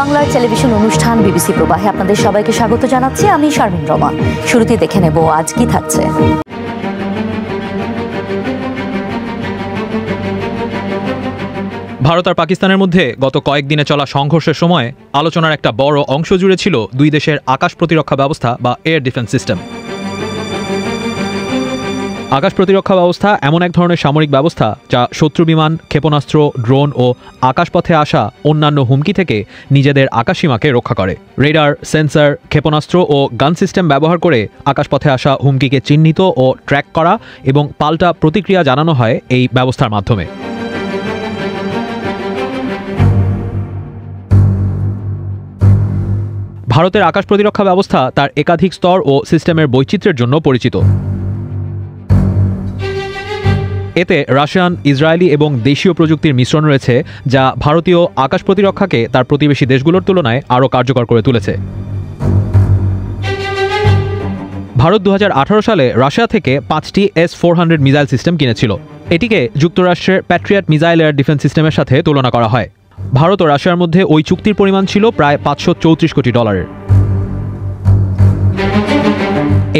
বাংলার টেলিভিশন অনুষ্ঠান বিবিসি প্রবাহে আপনাদের সবাইকে স্বাগত জানাচ্ছি। আমি শারমিন রমা। শুরুতে দেখে নেব আজ কি থাকছে। ভারত আর পাকিস্তানের মধ্যে গত কয়েকদিনে চলা সংঘর্ষের সময় আলোচনার একটা বড় অংশ জুড়ে ছিল দুই দেশের আকাশ প্রতিরক্ষা ব্যবস্থা বা এয়ার ডিফেন্স সিস্টেম। আকাশ প্রতিরক্ষা ব্যবস্থা এমন এক ধরনের সামরিক ব্যবস্থা যা শত্রু বিমান, ক্ষেপণাস্ত্র, ড্রোন ও আকাশপথে আসা অন্যান্য হুমকি থেকে নিজেদের আকাশসীমাকে রক্ষা করে। রেডার, সেন্সর, ক্ষেপণাস্ত্র ও গান সিস্টেম ব্যবহার করে আকাশপথে আসা হুমকিকে চিহ্নিত ও ট্র্যাক করা এবং পাল্টা প্রতিক্রিয়া জানানো হয় এই ব্যবস্থার মাধ্যমে। ভারতের আকাশ প্রতিরক্ষা ব্যবস্থা তার একাধিক স্তর ও সিস্টেমের বৈচিত্র্যের জন্য পরিচিত। এতে রাশিয়ান, ইসরায়েলি এবং দেশীয় প্রযুক্তির মিশ্রণ রয়েছে, যা ভারতীয় আকাশ প্রতিরক্ষাকে তার প্রতিবেশী দেশগুলোর তুলনায় আরও কার্যকর করে তুলেছে। ভারত 2018 সালে রাশিয়া থেকে 5টি S-400 মিসাইল সিস্টেম কিনেছিল। এটিকে যুক্তরাষ্ট্রের প্যাট্রিয়ট মিসাইল এয়ার ডিফেন্স সিস্টেমের সাথে তুলনা করা হয়। ভারত ও রাশিয়ার মধ্যে ওই চুক্তির পরিমাণ ছিল প্রায় $534 কোটি।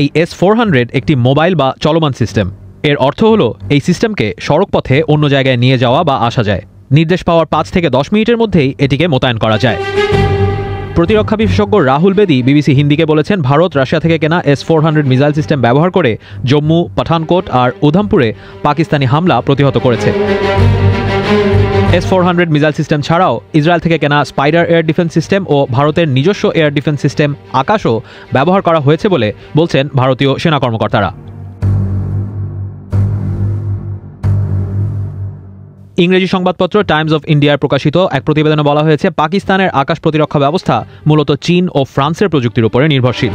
এই S-400 একটি মোবাইল বা চলমান সিস্টেম। এর অর্থ হলো এই সিস্টেমকে সড়কপথে অন্য জায়গায় নিয়ে যাওয়া বা আসা যায়। নির্দেশ পাওয়ার 5 থেকে 10 মিনিটের মধ্যেই এটিকে মোতায়েন করা যায়। প্রতিরক্ষা বিশেষজ্ঞ রাহুল বেদি বিবিসি হিন্দিকে বলেছেন, ভারত রাশিয়া থেকে কেনা S-400 মিসাইল সিস্টেম ব্যবহার করে জম্মু, পাঠানকোট আর উধামপুরে পাকিস্তানি হামলা প্রতিহত করেছে। S-400 মিসাইল সিস্টেম ছাড়াও ইসরায়েল থেকে কেনা স্পাইডার এয়ার ডিফেন্স সিস্টেম ও ভারতের নিজস্ব এয়ার ডিফেন্স সিস্টেম আকাশও ব্যবহার করা হয়েছে বলে বলছেন ভারতীয় সেনা কর্মকর্তারা। ইংরেজি সংবাদপত্র টাইমস অফ ইন্ডিয়ার প্রকাশিত এক প্রতিবেদনে বলা হয়েছে, পাকিস্তানের আকাশ প্রতিরক্ষা ব্যবস্থা মূলত চীন ও ফ্রান্সের প্রযুক্তির উপরে নির্ভরশীল।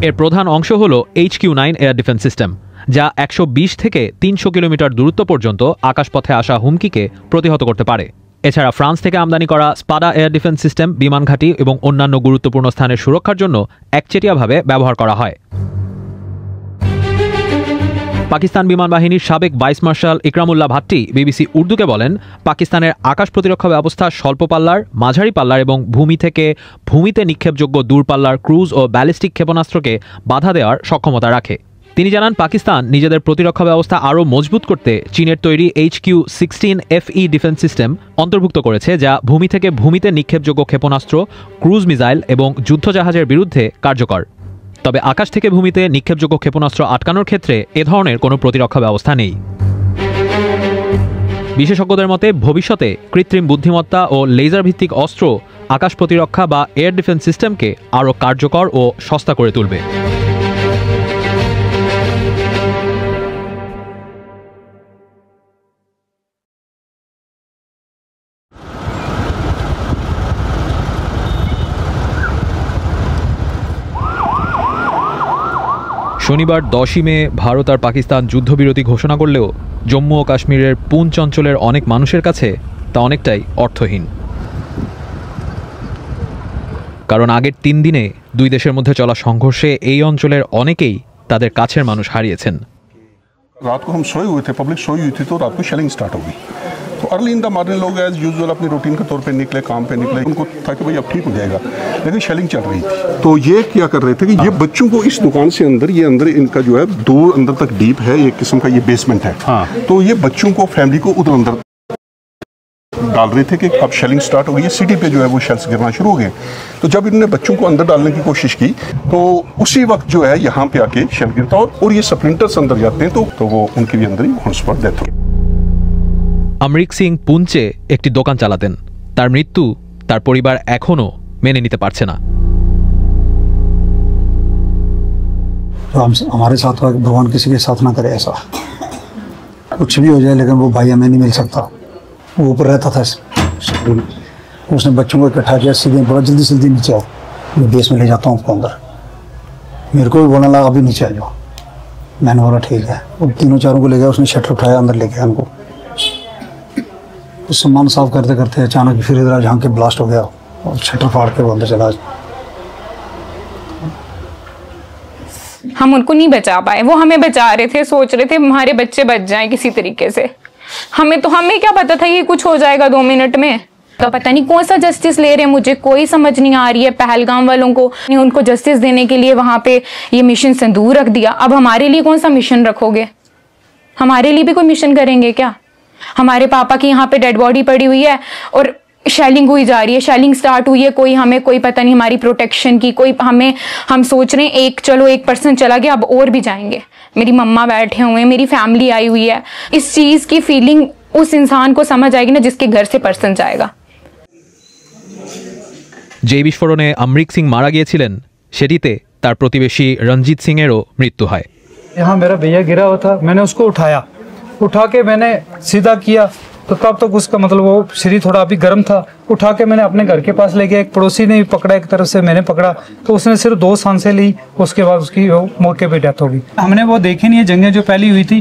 এর প্রধান অংশ হল HQ-9 এয়ার ডিফেন্স সিস্টেম, যা 120 থেকে 300 কিলোমিটার দূরত্ব পর্যন্ত আকাশপথে আসা হুমকিকে প্রতিহত করতে পারে। এছাড়া ফ্রান্স থেকে আমদানি করা স্পাডা এয়ার ডিফেন্স সিস্টেম বিমান ঘাঁটি এবং অন্যান্য গুরুত্বপূর্ণ স্থানের সুরক্ষার জন্য একচেটিয়াভাবে ব্যবহার করা হয়। পাকিস্তান বিমান বাহিনীর সাবেক ভাইস মার্শাল ইকরামুল্লাহ ভাট্টি বিবিসি উর্দুকে বলেন, পাকিস্তানের আকাশ প্রতিরক্ষা ব্যবস্থা স্বল্প পাল্লার, মাঝারি পাল্লার এবং ভূমিতে নিক্ষেপযোগ্য দূরপাল্লার ক্রুজ ও ব্যালিস্টিক ক্ষেপণাস্ত্রকে বাধা দেওয়ার সক্ষমতা রাখে। তিনি জানান, পাকিস্তান নিজেদের প্রতিরক্ষা ব্যবস্থা আরও মজবুত করতে চীনের তৈরি HQ-16 FE ডিফেন্স সিস্টেম অন্তর্ভুক্ত করেছে, যা ভূমি থেকে ভূমিতে নিক্ষেপযোগ্য ক্ষেপণাস্ত্র, ক্রুজ মিসাইল এবং যুদ্ধজাহাজের বিরুদ্ধে কার্যকর। তবে আকাশ থেকে ভূমিতে নিক্ষেপযোগ্য ক্ষেপণাস্ত্র আটকানোর ক্ষেত্রে এ ধরনের কোনো প্রতিরক্ষা ব্যবস্থা নেই। বিশেষজ্ঞদের মতে ভবিষ্যতে কৃত্রিম বুদ্ধিমত্তা ও লেজার ভিত্তিক অস্ত্র আকাশ প্রতিরক্ষা বা এয়ার ডিফেন্স সিস্টেমকে আরও কার্যকর ও সস্তা করে তুলবে। শনিবার 10ই মে ভারত আর পাকিস্তান যুদ্ধবিরতি ঘোষণা করলেও জম্মু ও কাশ্মীরের পুঞ্চ অঞ্চলের অনেক মানুষের কাছে তা অনেকটাই অর্থহীন। কারণ আগের 3 দিনে দুই দেশের মধ্যে চলা সংঘর্ষে এই অঞ্চলের অনেকেই তাদের কাছের মানুষ হারিয়েছেন। रात को हम सोए हुए थे, पब्लिक सोई हुई थी, तो रात को शेलिंग स्टार्ट हो गई। तो अर्ली इन द मॉर्निंग लोग एज यूजुअल अपनी रूटीन के तौर पे निकले, काम पे निकले, उनको था कि भाई अब ठीक हो जाएगा, लेकिन शेलिंग चल रही थी। तो ये क्या कर रहे थे कि ये बच्चों को इस दुकान से अंदर, ये अंदर इनका जो है दूर अंदर तक डीप है, एक किस्म का ये बेसमेंट है। तो ये बच्चों को, फैमिली को उधर अंदर डाल रहे थे कि अब शेलिंग स्टार्ट हो गई है, सिटी पे जो है वो शेल्स गिरना शुरू हो गए। तो जब इन्होंने बच्चों को अंदर डालने की कोशिश की तो उसी वक्त जो है यहाँ पे आके शेल गिरता और ये स्प्लिंटर्स अंदर जाते हैं, तो वो उनकी भी अंदर ही ऑन स्पॉट डेथ हो गई। আমরিক সিং পুঞ্চে একটি দোকান চালাতেন। তার মৃত্যু তার পরিবার এখনো মেনে নিতে পারছে না। हमारे साथ हुआ, भगवान किसी के साथ ना करे ऐसा, कुछ भी हो जाए, लेकिन वो भाई हमें नहीं मिल सकता। वो ऊपर रहता था, उसने बच्चों को इकट्ठा किया, सीधे बड़ा जल्दी नीचे आओ, मैं बेस में ले जाता हूँ आपको अंदर। मेरे को भी बोलने लगा अभी नीचे आ जाओ। मैंने बोला ठीक है। वो तीनों चारों को ले गया, उसने शटर उठाया, अंदर ले गया उनको। उस सामान साफ करते करते अचानक फिर इधर झांक के ब्लास्ट हो गया और शटर फाड़ के वो अंदर चला। हम उनको नहीं बचा पाए, वो हमें बचा रहे थे, सोच रहे थे हमारे बच्चे बच जाएं किसी तरीके से। हमें क्या पता था कि कुछ हो जाएगा 2 मिनट में। तो पता नहीं कौन सा जस्टिस ले रहे हैं, मुझे कोई समझ नहीं आ रही है। पहलगाम वालों को उनको जस्टिस देने के लिए वहां पे ये मिशन सिंदूर रख दिया, अब हमारे लिए कौन सा मिशन रखोगे? हमारे लिए भी कोई मिशन करेंगे क्या? हमारे पापा की यहाँ पे डेड बॉडी पड़ी हुई है और शेलिंग हुई जा रही है, शेलिंग स्टार्ट हुई है, कोई हमें कोई पता नहीं हमारी प्रोटेक्शन की, कोई हम सोच रहे हैं चलो एक पर्सन चला गया, अब और भी जाएंगे। मेरी मम्मा बैठे हुए हैं, मेरी फैमिली आई हुई है। इस चीज की फीलिंग उस इंसान को समझ आएगी ना जिसके घर से पर्सन जाएगा। যে বিস্ফোরণে অমরিক সিং মারা গিয়েছিলেন সেটিতে তার প্রতিবেশী রঞ্জিত সিং এরও মৃত্যু হয়। यहाँ मेरा भैया गिरा हुआ था, मैंने उसको उठा के मैंने सीधा किया, तो तब तक उसका मतलब वो शरीर थोड़ा अभी गर्म था। उठा के मैंने अपने घर के पास ले गया, एक पड़ोसी ने भी पकड़ा, एक तरफ से मैंने पकड़ा, तो उसने सिर्फ 2 सांसें ली, उसके बाद उसकी मौके पे डेथ हो गई। हमने वो देखी नहीं है जंगें जो पहली हुई थी।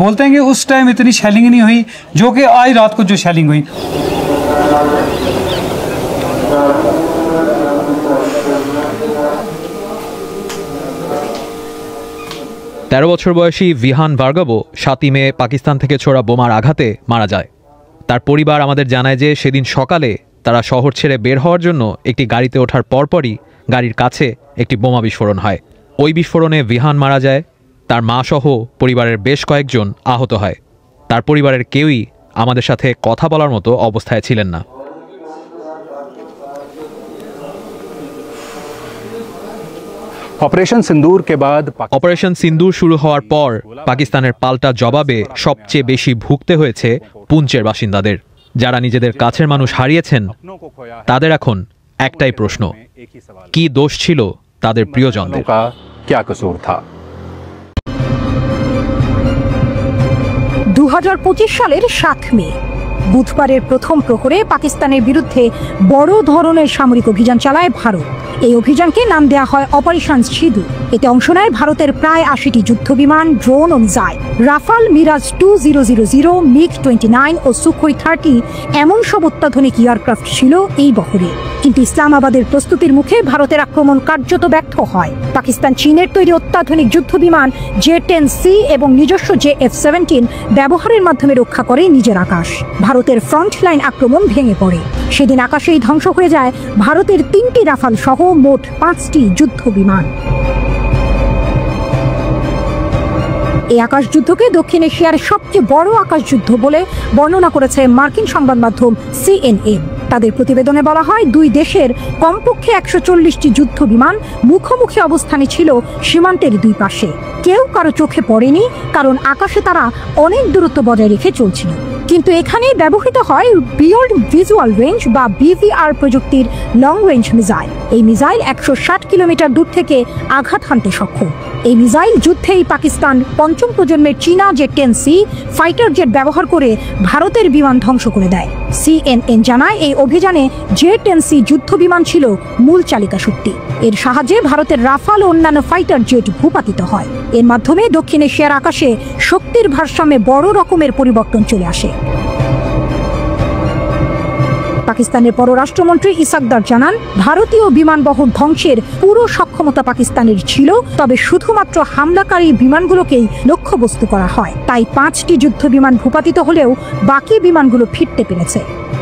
बोलते हैं कि उस टाइम इतनी शेलिंग नहीं हुई जो कि आज रात को जो शेलिंग हुई। 13 বছর বয়সী ভিহান ভার্গবও 7 মে পাকিস্তান থেকে ছোড়া বোমার আঘাতে মারা যায়। তার পরিবার আমাদের জানায় যে সেদিন সকালে তারা শহর ছেড়ে বের হওয়ার জন্য একটি গাড়িতে ওঠার পরপরই গাড়ির কাছে একটি বোমা বিস্ফোরণ হয়। ওই বিস্ফোরণে ভিহান মারা যায়, তার মা সহ পরিবারের বেশ কয়েকজন আহত হয়। তার পরিবারের কেউই আমাদের সাথে কথা বলার মতো অবস্থায় ছিলেন না। অপারেশন সিন্দুর শুরু হওয়ার পর পাকিস্তানের পাল্টা জবাবে সবচেয়ে বেশি ভুগতে হয়েছে পুঞ্চের বাসিন্দাদের, যারা নিজেদের কাছের মানুষ হারিয়েছেন। তাদের এখন একটাই প্রশ্ন, কি দোষ ছিল তাদের প্রিয়জনদের? 2025 সালের 7 মে বুধবারের প্রথম প্রহরে পাকিস্তানের বিরুদ্ধে বড় ধরনের সামরিক অভিযান চালায় ভারত। এই অভিযানকে নাম দেওয়া হয় অপারেশন সিঁদুর। এতে অংশ নেয় ভারতের প্রায় 80টি যুদ্ধবিমান, ড্রোন ও মিসাইল। রাফাল, মিরাজ 2000, MiG-29 ও সুখোই 30 এমন সব অত্যাধুনিক এয়ারক্রাফট ছিল এই বহরে। কিন্তু ইসলামাবাদের প্রস্তুতির মুখে ভারতের আক্রমণ কার্যত ব্যর্থ হয়। পাকিস্তান চীনের তৈরি অত্যাধুনিক যুদ্ধবিমান J-10C এবং নিজস্ব F-17 ব্যবহারের মাধ্যমে রক্ষা করে নিজের আকাশ। ভারতের ফ্রন্ট লাইন আক্রমণ ভেঙে পড়ে। সেদিন আকাশেই ধ্বংস হয়ে যায় ভারতের 3টি রাফাল সহ মোট 5টি যুদ্ধবিমান। এই আকাশ যুদ্ধকে দক্ষিণ এশিয়ার সবচেয়ে বড় আকাশ যুদ্ধ বলে বর্ণনা করেছে মার্কিন সংবাদ মাধ্যম CNN। তাদের প্রতিবেদনে বলা হয়, দুই দেশের কমপক্ষে 140টি যুদ্ধ বিমান মুখোমুখি অবস্থানে ছিল সীমান্তের দুই পাশে। কেউ কারো চোখে পড়েনি, কারণ আকাশে তারা অনেক দূরত্ব বজায় রেখে চলছিল। কিন্তু এখানে ব্যবহৃত হয় বিয়ন্ড ভিজুয়াল রেঞ্জ বা BVR প্রযুক্তির লং রেঞ্জ মিসাইল। এই মিসাইল 160 কিলোমিটার দূর থেকে আঘাত হানতে সক্ষম। এই মিসাইল যুদ্ধেই পাকিস্তান 5ম প্রজন্মের চীনা J-10C ফাইটার জেট ব্যবহার করে ভারতের বিমান ধ্বংস করে দেয়। CNN জানায়, এই অভিযানে J-10C যুদ্ধ বিমান ছিল মূল চালিকা শক্তি। এর সাহায্যে ভারতের রাফাল ও অন্যান্য ফাইটার জেট ভূপাতিত হয়। এর মাধ্যমে দক্ষিণ এশিয়ার আকাশে শক্তির ভারসাম্যে বড় রকমের পরিবর্তন চলে আসে। পাকিস্তানের পররাষ্ট্রমন্ত্রী ইসাকদার জানান, ভারতীয় বিমানবহর ধ্বংসের পুরো সক্ষমতা পাকিস্তানের ছিল, তবে শুধুমাত্র হামলাকারী বিমানগুলোকেই লক্ষ্যবস্তু করা হয়। তাই 5টি যুদ্ধ বিমান ভূপাতিত হলেও বাকি বিমানগুলো ফিরতে পেরেছে।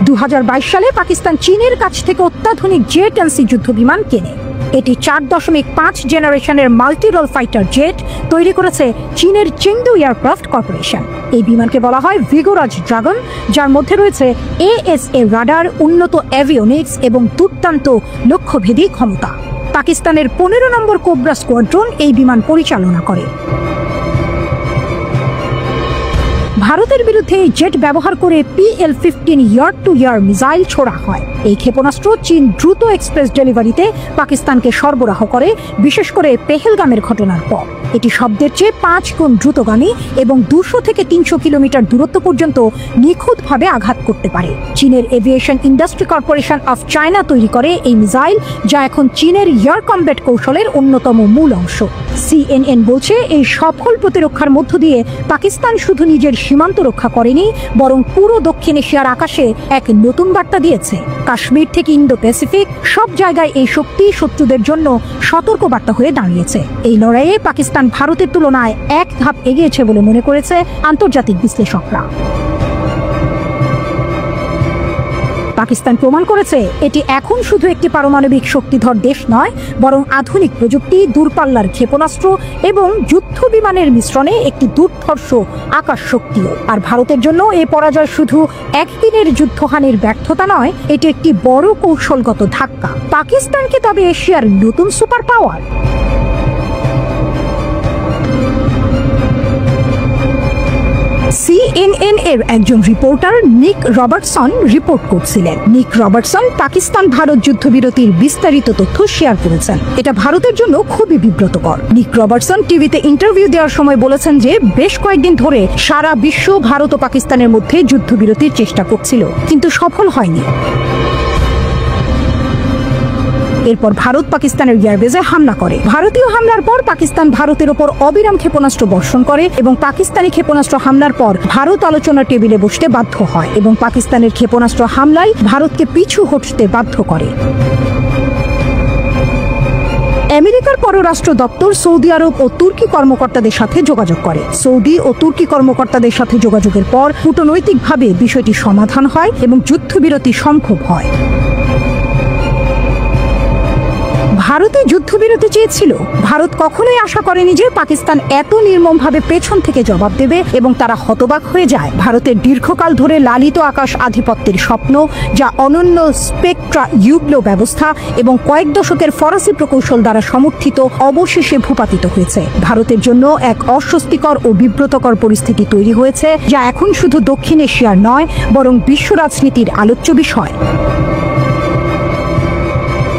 2022 সালে পাকিস্তান চীনের কাছ থেকে অত্যাধুনিক J-10C যুদ্ধ বিমান কেনে। এটি 4.5 জেনারেশনের মাল্টি রোল ফাইটার জেট তৈরি করেছে চীনের চেংদু এয়ারক্রাফট কর্পোরেশন। এই বিমানকে বলা হয় ভিগোরাজ ড্রাগন, যার মধ্যে রয়েছে ASA রাডার, উন্নত অ্যাভিওনিক্স এবং দুর্দান্ত লক্ষ্যভেদী ক্ষমতা। পাকিস্তানের 15 নম্বর কোবরা স্কোয়াড্রন এই বিমান পরিচালনা করে। ভারতের বিরুদ্ধে এই জেট ব্যবহার করে PL-15 ইয়ার টু ইয়ার মিসাইল ছোড়া হয়। এই ক্ষেপণাস্ত্র চীন দ্রুত এক্সপ্রেস ডেলিভারিতে পাকিস্তানকে সরবরাহ করে, বিশেষ করে পেহেলগামের ঘটনার পর। এটি শব্দের চেয়ে 5 গুণ দ্রুতগামী এবং 200 থেকে 300 কিলোমিটার দূরত্ব পর্যন্ত নিখুঁতভাবে আঘাত করতে পারে। চীনের aviation industry corporation of China তৈরি করে এই মিসাইল, যা এখন চীনের এয়ার কমব্যাট কৌশলের অন্যতম মূল অংশ। CNN বলছে, এই সফল প্রতিরক্ষার মধ্য দিয়ে পাকিস্তান শুধু নিজের সীমান্ত রক্ষা করেনি, বরং পুরো দক্ষিণ এশিয়ার আকাশে এক নতুন বার্তা দিয়েছে। কাশ্মীর থেকে ইন্দো প্যাসিফিক সব জায়গায় এই শক্তি শত্রুদের জন্য সতর্ক বার্তা হয়ে দাঁড়িয়েছে। এই লড়াইয়ে পাকিস্তান ভারতের তুলনায় এক ধাপ এগিয়েছে বলে মনে করেছে আন্তর্জাতিক বিশ্লেষকরা। পাকিস্তান প্রমাণ করেছে এটি এখন শুধু একটি পারমাণবিক শক্তিধর দেশ নয়, বরং আধুনিক প্রযুক্তি, দূরপাল্লার ক্ষেপণাস্ত্র এবং যুদ্ধ বিমানের মিশ্রণে একটি দুর্ধর্ষ আকাশ শক্তিও। আর ভারতের জন্য এই পরাজয় শুধু একদিনের যুদ্ধহানির ব্যর্থতা নয়, এটি একটি বড় কৌশলগত ধাক্কা। পাকিস্তানকে তবে এশিয়ার নতুন সুপার পাওয়ার? CNN এর একজন রিপোর্টার নিক রবার্টসন রিপোর্ট করছিলেন। নিক রবার্টসন পাকিস্তান ভারত যুদ্ধবিরতির বিস্তারিত তথ্য শেয়ার করেছেন। এটা ভারতের জন্য খুবই বিব্রতকর। নিক রবার্টসন টিভিতে ইন্টারভিউ দেওয়ার সময় বলেছেন যে বেশ কয়েকদিন ধরে সারা বিশ্ব ভারত ও পাকিস্তানের মধ্যে যুদ্ধবিরতির চেষ্টা করছিল, কিন্তু সফল হয়নি। এরপর ভারত পাকিস্তানের এয়ারবেজে হামলা করে। ভারতীয় হামলার পর পাকিস্তান ভারতের ওপর অবিরাম ক্ষেপণাস্ত্র বর্ষণ করে এবং পাকিস্তানি ক্ষেপণাস্ত্র হামলার পর ভারত আলোচনার টেবিলে বসতে বাধ্য হয় এবং পাকিস্তানের ক্ষেপণাস্ত্র হামলায় ভারতকে পিছু হটতে বাধ্য করে। আমেরিকার পররাষ্ট্র দপ্তর সৌদি আরব ও তুর্কি কর্মকর্তাদের সাথে যোগাযোগ করে। সৌদি ও তুর্কি কর্মকর্তাদের সাথে যোগাযোগের পর কূটনৈতিকভাবে বিষয়টি সমাধান হয় এবং যুদ্ধবিরতি সম্ভব হয়। ভারতে যুদ্ধবিরতি চেয়েছিল। ভারত কখনোই আশা করেনি যে পাকিস্তান এত নির্মমভাবে পেছন থেকে জবাব দেবে এবং তারা হতবাক হয়ে যায়। ভারতের দীর্ঘকাল ধরে লালিত আকাশ আধিপত্যের স্বপ্ন, যা অনন্য স্পেকট্রা ইউগ্লো ব্যবস্থা এবং কয়েক দশকের ফরাসি প্রকৌশল দ্বারা সমর্থিত, অবশেষে ভূপাতিত হয়েছে। ভারতের জন্য এক অস্বস্তিকর ও বিব্রতকর পরিস্থিতি তৈরি হয়েছে, যা এখন শুধু দক্ষিণ এশিয়ার নয়, বরং বিশ্ব রাজনীতির আলোচ্য বিষয়।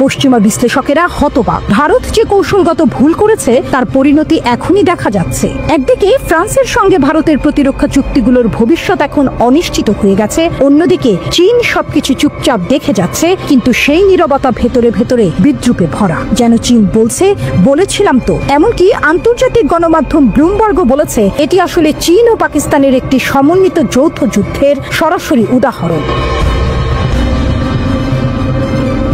পশ্চিমা বিশ্লেষকেরা হতবাক। ভারত যে কৌশলগত ভুল করেছে তার পরিণতি এখনই দেখা যাচ্ছে। একদিকে ফ্রান্সের সঙ্গে ভারতের প্রতিরক্ষা চুক্তিগুলোর ভবিষ্যৎ এখন অনিশ্চিত হয়ে গেছে, অন্যদিকে চীন সবকিছু চুপচাপ দেখে যাচ্ছে, কিন্তু সেই নীরবতা ভেতরে ভেতরে বিদ্রুপে ভরা। যেন চীন বলেছিলাম তো। এমনকি আন্তর্জাতিক গণমাধ্যম ব্লুমবার্গও বলেছে এটি আসলে চীন ও পাকিস্তানের একটি সমন্বিত যৌথ যুদ্ধের সরাসরি উদাহরণ।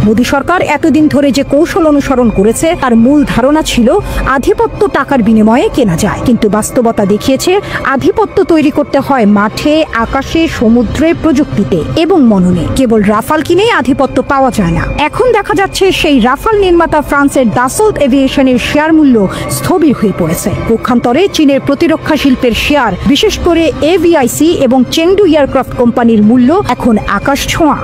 মোদী সরকার এতদিন ধরে যে কৌশল অনুসরণ করেছে তার মূল ধারণা ছিল আধিপত্য টাকার বিনিময়ে কেনা যায়, কিন্তু বাস্তবতা দেখিয়েছে আধিপত্য তৈরি করতে হয় মাঠে, আকাশে, সমুদ্রে, প্রযুক্তিতে এবং মননে। কেবল রাফাল কিনেই আধিপত্য পাওয়া যায় না। এখন দেখা যাচ্ছে সেই রাফাল নির্মাতা ফ্রান্সের দাসল্ট এভিয়েশনের শেয়ার মূল্য স্থবির হয়ে পড়েছে। পক্ষান্তরে চীনের প্রতিরক্ষা শিল্পের শেয়ার, বিশেষ করে এভিআইসি এবং চেংডু এয়ারক্রাফট কোম্পানির মূল্য এখন আকাশ ছোঁয়া।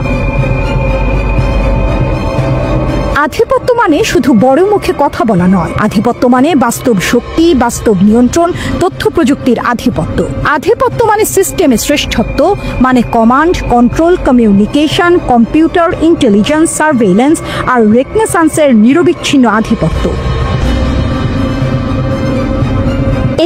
আধিপত্য মানে শুধু বড় মুখে কথা বলা নয়। আধিপত্য মানে বাস্তব শক্তি, বাস্তব নিয়ন্ত্রণ, তথ্য প্রযুক্তির আধিপত্য। আধিপত্য মানে সিস্টেমের শ্রেষ্ঠত্ব, মানে command, control, communication, computer, intelligence, surveillance আর রেকনেসান্সের নিরবিচ্ছিন্ন আধিপত্য।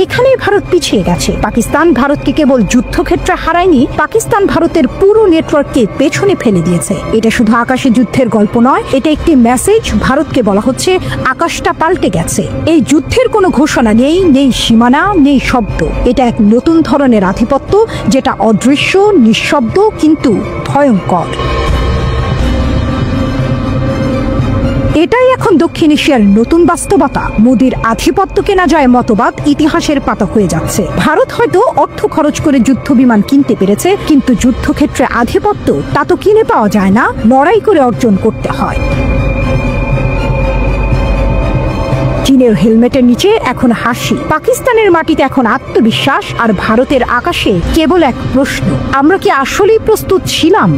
এইখানেই ভারত পিছিয়ে গেছে। পাকিস্তান ভারতকে কেবল যুদ্ধক্ষেত্রে হারায়নি, পাকিস্তান ভারতের পুরো নেটওয়ার্ককে পেছনে ফেলে দিয়েছে। এটা শুধু আকাশে যুদ্ধের গল্প নয়, এটা একটি মেসেজ। ভারতকে বলা হচ্ছে আকাশটা পাল্টে গেছে। এই যুদ্ধের কোনো ঘোষণা নেই, নেই সীমানা, নেই শব্দ। এটা এক নতুন ধরনের আধিপত্য, যেটা অদৃশ্য, নিঃশব্দ, কিন্তু ভয়ঙ্কর। এটাই এখন দক্ষিণ এশিয়ার নতুন বাস্তবতা। মোদির আধিপত্য কেনা যায় মতবাদ ইতিহাসের পাতা হয়ে যাচ্ছে। ভারত হয়তো অর্থ খরচ করে যুদ্ধ বিমান কিনতে পেরেছে, কিন্তু যুদ্ধক্ষেত্রে আধিপত্য তা তো কিনে পাওয়া যায় না, লড়াই করে অর্জন করতে হয়। চীনের হেলমেটের নিচে এখন হাসি, পাকিস্তানের মাটিতে এখন আত্মবিশ্বাস, আর ভারতের আকাশে কেবল এক প্রশ্ন, আমরা কি আসলেই প্রস্তুত ছিলাম?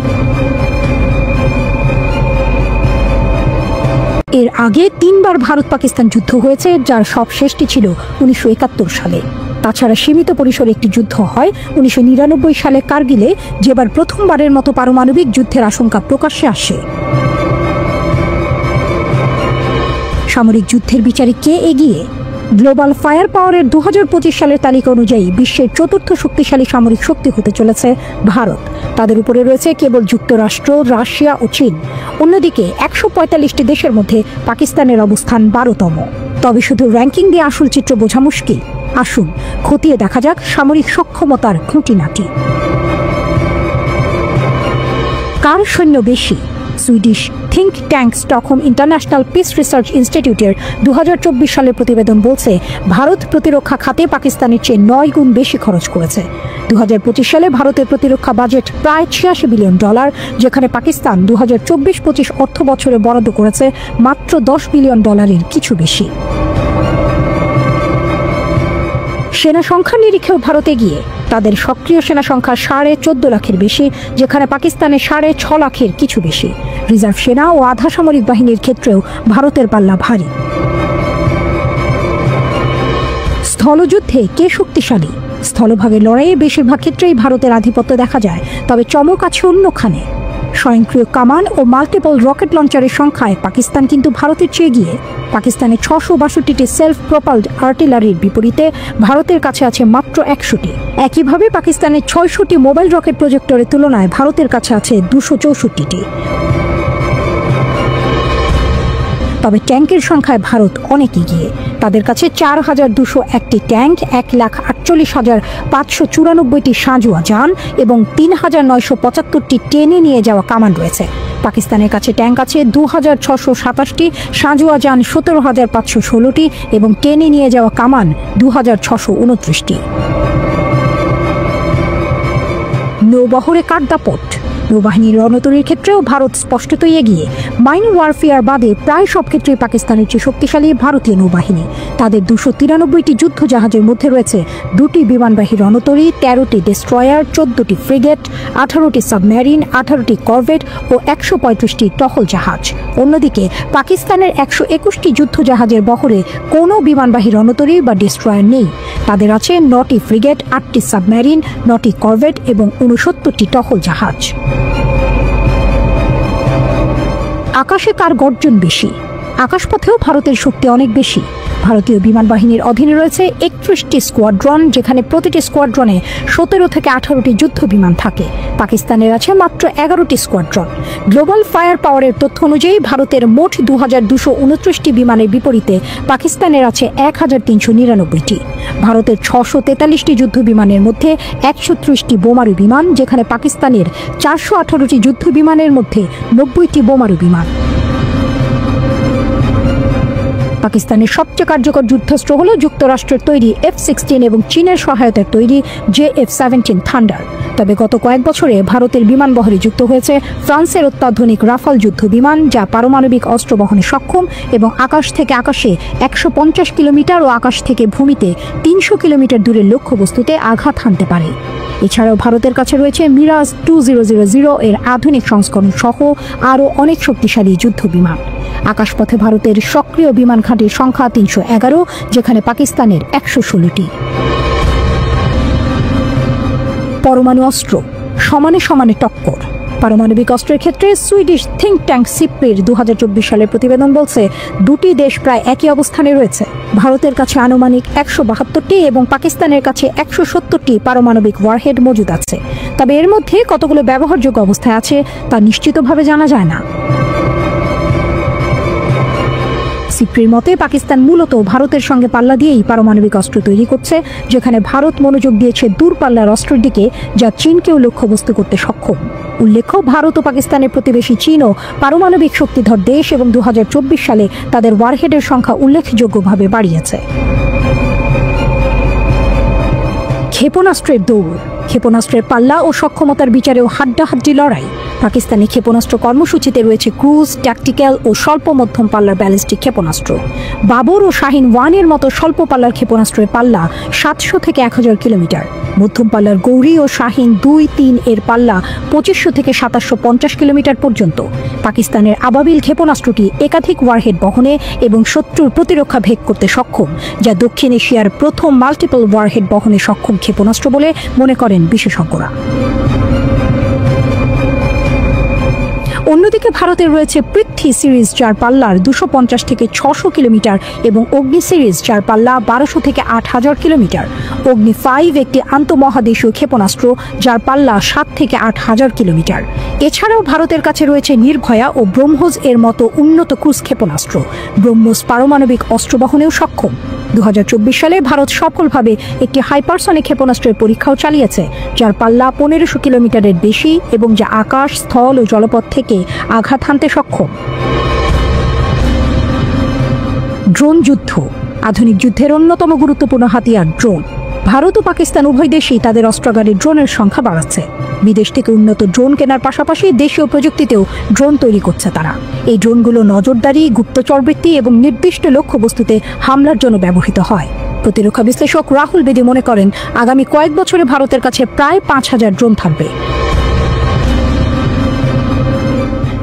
এর আগে 3 বার ভারত পাকিস্তান যুদ্ধ হয়েছে, যার সব শেষটি ছিল 1971 সালে। তাছাড়া সীমিত পরিসরে একটি যুদ্ধ হয় 1999 সালে কার্গিলে, যেবার প্রথমবারের মতো পারমাণবিক যুদ্ধের আশঙ্কা প্রকাশ্যে আসে। সামরিক যুদ্ধের বিচারে কে এগিয়ে? গ্লোবাল ফায়ার পাওয়ারের 2025 সালের তালিকা অনুযায়ী বিশ্বের 4র্থ শক্তিশালী সামরিক শক্তি হতে চলেছে ভারত। তাদের উপরে রয়েছে কেবল যুক্তরাষ্ট্র, রাশিয়া ও চীন। অন্যদিকে 145টি দেশের মধ্যে পাকিস্তানের অবস্থান 12তম। তবে শুধু র্যাঙ্কিং দিয়ে আসল চিত্র বোঝা মুশকিল। আসুন খতিয়ে দেখা যাক সামরিক সক্ষমতার খুঁটিনাটি। কার সৈন্য বেশি? Swedish think tank Stockholm international piece research ইনস্টিটিউটের 2024 সালের প্রতিবেদন বলছে ভারত প্রতিরক্ষা খাতে পাকিস্তানের চেয়ে 9 গুণ বেশি খরচ করেছে। 2025 সালে ভারতের প্রতিরক্ষা বাজেট প্রায় $86 বিলিয়ন, যেখানে পাকিস্তান 2024-25 অর্থ বছরে বরাদ্দ করেছে মাত্র $10 বিলিয়ন কিছু বেশি। সেনা সংখ্যার নিরিখেও ভারত এগিয়ে। তাদের সক্রিয় সেনা সংখ্যা 14.5 লাখের বেশি, যেখানে পাকিস্তানের 6.5 লাখের কিছু বেশি। রিজার্ভ সেনা ও আধা সামরিক বাহিনীর ক্ষেত্রেও ভারতের পাল্লা ভারী। স্থলযুদ্ধে কে শক্তিশালী? স্থলভাগের লড়াইয়ে বেশিরভাগ ক্ষেত্রেই ভারতের আধিপত্য দেখা যায়, তবে চমক আছে অন্যখানে। স্বয়ংক্রিয় কামান ও মাল্টিপল রকেট লঞ্চারের সংখ্যায় পাকিস্তান কিন্তু ভারতের চেয়ে এগিয়ে। পাকিস্তানের 662টি সেলফ প্রপালড আর্টিলারির বিপরীতে ভারতের কাছে আছে মাত্র 100টি। একইভাবে পাকিস্তানের 600টি মোবাইল রকেট প্রজেক্টরের তুলনায় ভারতের কাছে আছে 264টি। তবে ট্যাঙ্কের সংখ্যায় ভারত অনেক এগিয়ে। তাদের কাছে 4201টি ট্যাঙ্ক, 1,48,594টি সাঁজোয়া যান এবং 3,975টি টেনে নিয়ে যাওয়া কামান রয়েছে। পাকিস্তানের কাছে ট্যাঙ্ক আছে 2,627টি, সাঁজোয়া যান 17,516টি এবং টেনে নিয়ে যাওয়া কামান 2,629টি। নৌবহরে কার দাপট? নৌবাহিনীর রণতরীর ক্ষেত্রেও ভারত স্পষ্টতই এগিয়ে। মাইন ওয়ারফেয়ার বাদে প্রায় সব ক্ষেত্রেই পাকিস্তানের চেয়ে শক্তিশালী ভারতীয় নৌবাহিনী। তাদের 293টি যুদ্ধ জাহাজের মধ্যে রয়েছে 2টি বিমানবাহী রণতরী, 13টি ডেস্ট্রয়ার, 14টি ফ্রিগেট, 18টি সাবমেরিন, 18টি করভেট ও 135টি টহল জাহাজ। অন্যদিকে পাকিস্তানের 121টি যুদ্ধ জাহাজের বহরে কোনো বিমানবাহী রণতরী বা ডেস্ট্রয়ার নেই। তাদের আছে 9টি ফ্রিগেট, 8টি সাবমেরিন, 9টি করভেট এবং 69টি টহল জাহাজ। আকাশে কার গর্জন বেশি? আকাশপথেও ভারতের শক্তি অনেক বেশি। ভারতীয় বিমান বাহিনীর অধীনে রয়েছে 31টি স্কোয়াড্রন, যেখানে প্রতিটি স্কোয়াড্রনে 17 থেকে 18টি যুদ্ধ বিমান থাকে। পাকিস্তানের আছে মাত্র 11টি স্কোয়াড্রন। গ্লোবাল ফায়ার পাওয়ারের তথ্য অনুযায়ী ভারতের মোট 2229টি বিমানের বিপরীতে পাকিস্তানের আছে 1399টি। ভারতের 643টি যুদ্ধ বিমানের মধ্যে 130টি বোমারু বিমান, যেখানে পাকিস্তানের 418টি যুদ্ধ বিমানের মধ্যে 90টি বোমারু বিমান। পাকিস্তানের সবচেয়ে কার্যকর যুদ্ধাস্ত্র হল যুক্তরাষ্ট্রের তৈরি F-16 এবং চীনের সহায়তায় তৈরি JF-17 থান্ডার। তবে গত কয়েক বছরে ভারতের বিমান বহরে যুক্ত হয়েছে ফ্রান্সের অত্যাধুনিক রাফাল যুদ্ধ বিমান, যা পারমাণবিক অস্ত্র বহনে সক্ষম এবং আকাশ থেকে আকাশে 150 কিলোমিটার ও আকাশ থেকে ভূমিতে 300 কিলোমিটার দূরের লক্ষ্যবস্তুতে আঘাত হানতে পারে। এছাড়াও ভারতের কাছে রয়েছে মিরাজ 2000 এর আধুনিক সংস্করণ সহ আরও অনেক শক্তিশালী যুদ্ধ বিমান। আকাশপথে ভারতের সক্রিয় বিমান ঘাঁটির সংখ্যা 311, যেখানে পাকিস্তানের 116টি। পরমাণু অস্ত্র সমানে সমানে টক্কর। পারমাণবিক অস্ত্রের ক্ষেত্রে সুইডিশ থিঙ্ক ট্যাঙ্ক সিপ্রির 2024 সালের প্রতিবেদন বলছে দুটি দেশ প্রায় একই অবস্থানে রয়েছে। ভারতের কাছে আনুমানিক 172টি এবং পাকিস্তানের কাছে 170টি পারমাণবিক ওয়ারহেড মজুদ আছে। তবে এর মধ্যে কতগুলো ব্যবহারযোগ্য অবস্থায় আছে তা নিশ্চিতভাবে জানা যায় না। সিপ্রির মতে পাকিস্তান মূলত ভারতের সঙ্গে পাল্লা দিয়েই পারমাণবিক অস্ত্র তৈরি করছে, যেখানে ভারত মনোযোগ দিয়েছে দূরপাল্লার অস্ত্রের দিকে, যা চীনকেও লক্ষ্যবস্তু করতে সক্ষম। উল্লেখ্য, ভারত ও পাকিস্তানের প্রতিবেশী চীনও পারমাণবিক শক্তিধর দেশ এবং 2024 সালে তাদের ওয়ারহেডের সংখ্যা উল্লেখযোগ্যভাবে বাড়িয়েছে। ক্ষেপণাস্ত্রের দৌড়। ক্ষেপণাস্ত্রের পাল্লা ও সক্ষমতার বিচারেও হাড্ডাহাড্ডি লড়াই। পাকিস্তানি ক্ষেপণাস্ত্র কর্মসূচিতে রয়েছে ক্রুজ, ট্যাকটিক্যাল ও স্বল্প মধ্যম পাল্লার ব্যালিস্টিক ক্ষেপণাস্ত্র। বাবর ও শাহিন 1 এর মতো স্বল্প পাল্লার ক্ষেপণাস্ত্রের পাল্লা 700 থেকে 1000 কিলোমিটার। মধ্যম পাল্লার গৌরী ও শাহিন 2-3 এর পাল্লা 2500 থেকে 2750 কিলোমিটার পর্যন্ত। পাকিস্তানের আবাবিল ক্ষেপণাস্ত্রটি একাধিক ওয়ারহেড বহনে এবং শত্রুর প্রতিরক্ষা ভেদ করতে সক্ষম, যা দক্ষিণ এশিয়ার প্রথম মাল্টিপল ওয়ারহেড বহনে সক্ষম ক্ষেপণাস্ত্র বলে মনে করেন বিশেষজ্ঞরা। অন্যদিকে ভারতের রয়েছে পৃথ্বী সিরিজ, যার পাল্লার 250 থেকে 600 কিলোমিটার এবং অগ্নি সিরিজ, যার পাল্লা 1200 থেকে 8000 কিলোমিটার। অগ্নি 5 একটি আন্তঃমহাদেশীয় ক্ষেপণাস্ত্র, যার পাল্লা 7 থেকে 8000 কিলোমিটার। এছাড়াও ভারতের কাছে রয়েছে নির্ভয়া ও ব্রহ্মোস এর মতো উন্নত ক্রুজ ক্ষেপণাস্ত্র। ব্রহ্মোস পারমাণবিক অস্ত্র বহনেও সক্ষম। 2024 সালে ভারত সফলভাবে একটি হাইপারসনিক ক্ষেপণাস্ত্রের পরীক্ষাও চালিয়েছে, যার পাল্লা 1500 কিলোমিটারের বেশি এবং যা আকাশ, স্থল ও জলপথ থেকে আঘাত হানতে সক্ষম। ড্রোন যুদ্ধ আধুনিক যুদ্ধের অন্যতম গুরুত্বপূর্ণ হাতিয়ার ড্রোন। ভারত ও পাকিস্তান উভয় দেশই তাদের অস্ত্রাগারে ড্রোনের সংখ্যা বাড়াচ্ছে। বিদেশ থেকে উন্নত ড্রোন কেনার পাশাপাশি দেশীয় প্রযুক্তিতেও ড্রোন তৈরি করছে তারা। এই ড্রোনগুলো নজরদারি, গুপ্তচরবৃত্তি এবং নির্দিষ্ট লক্ষ্যবস্তুতে হামলার জন্য ব্যবহৃত হয়। প্রতিরক্ষা বিশ্লেষক রাহুল বেদি মনে করেন, আগামী কয়েক বছরে ভারতের কাছে প্রায় 5000 ড্রোন থাকবে।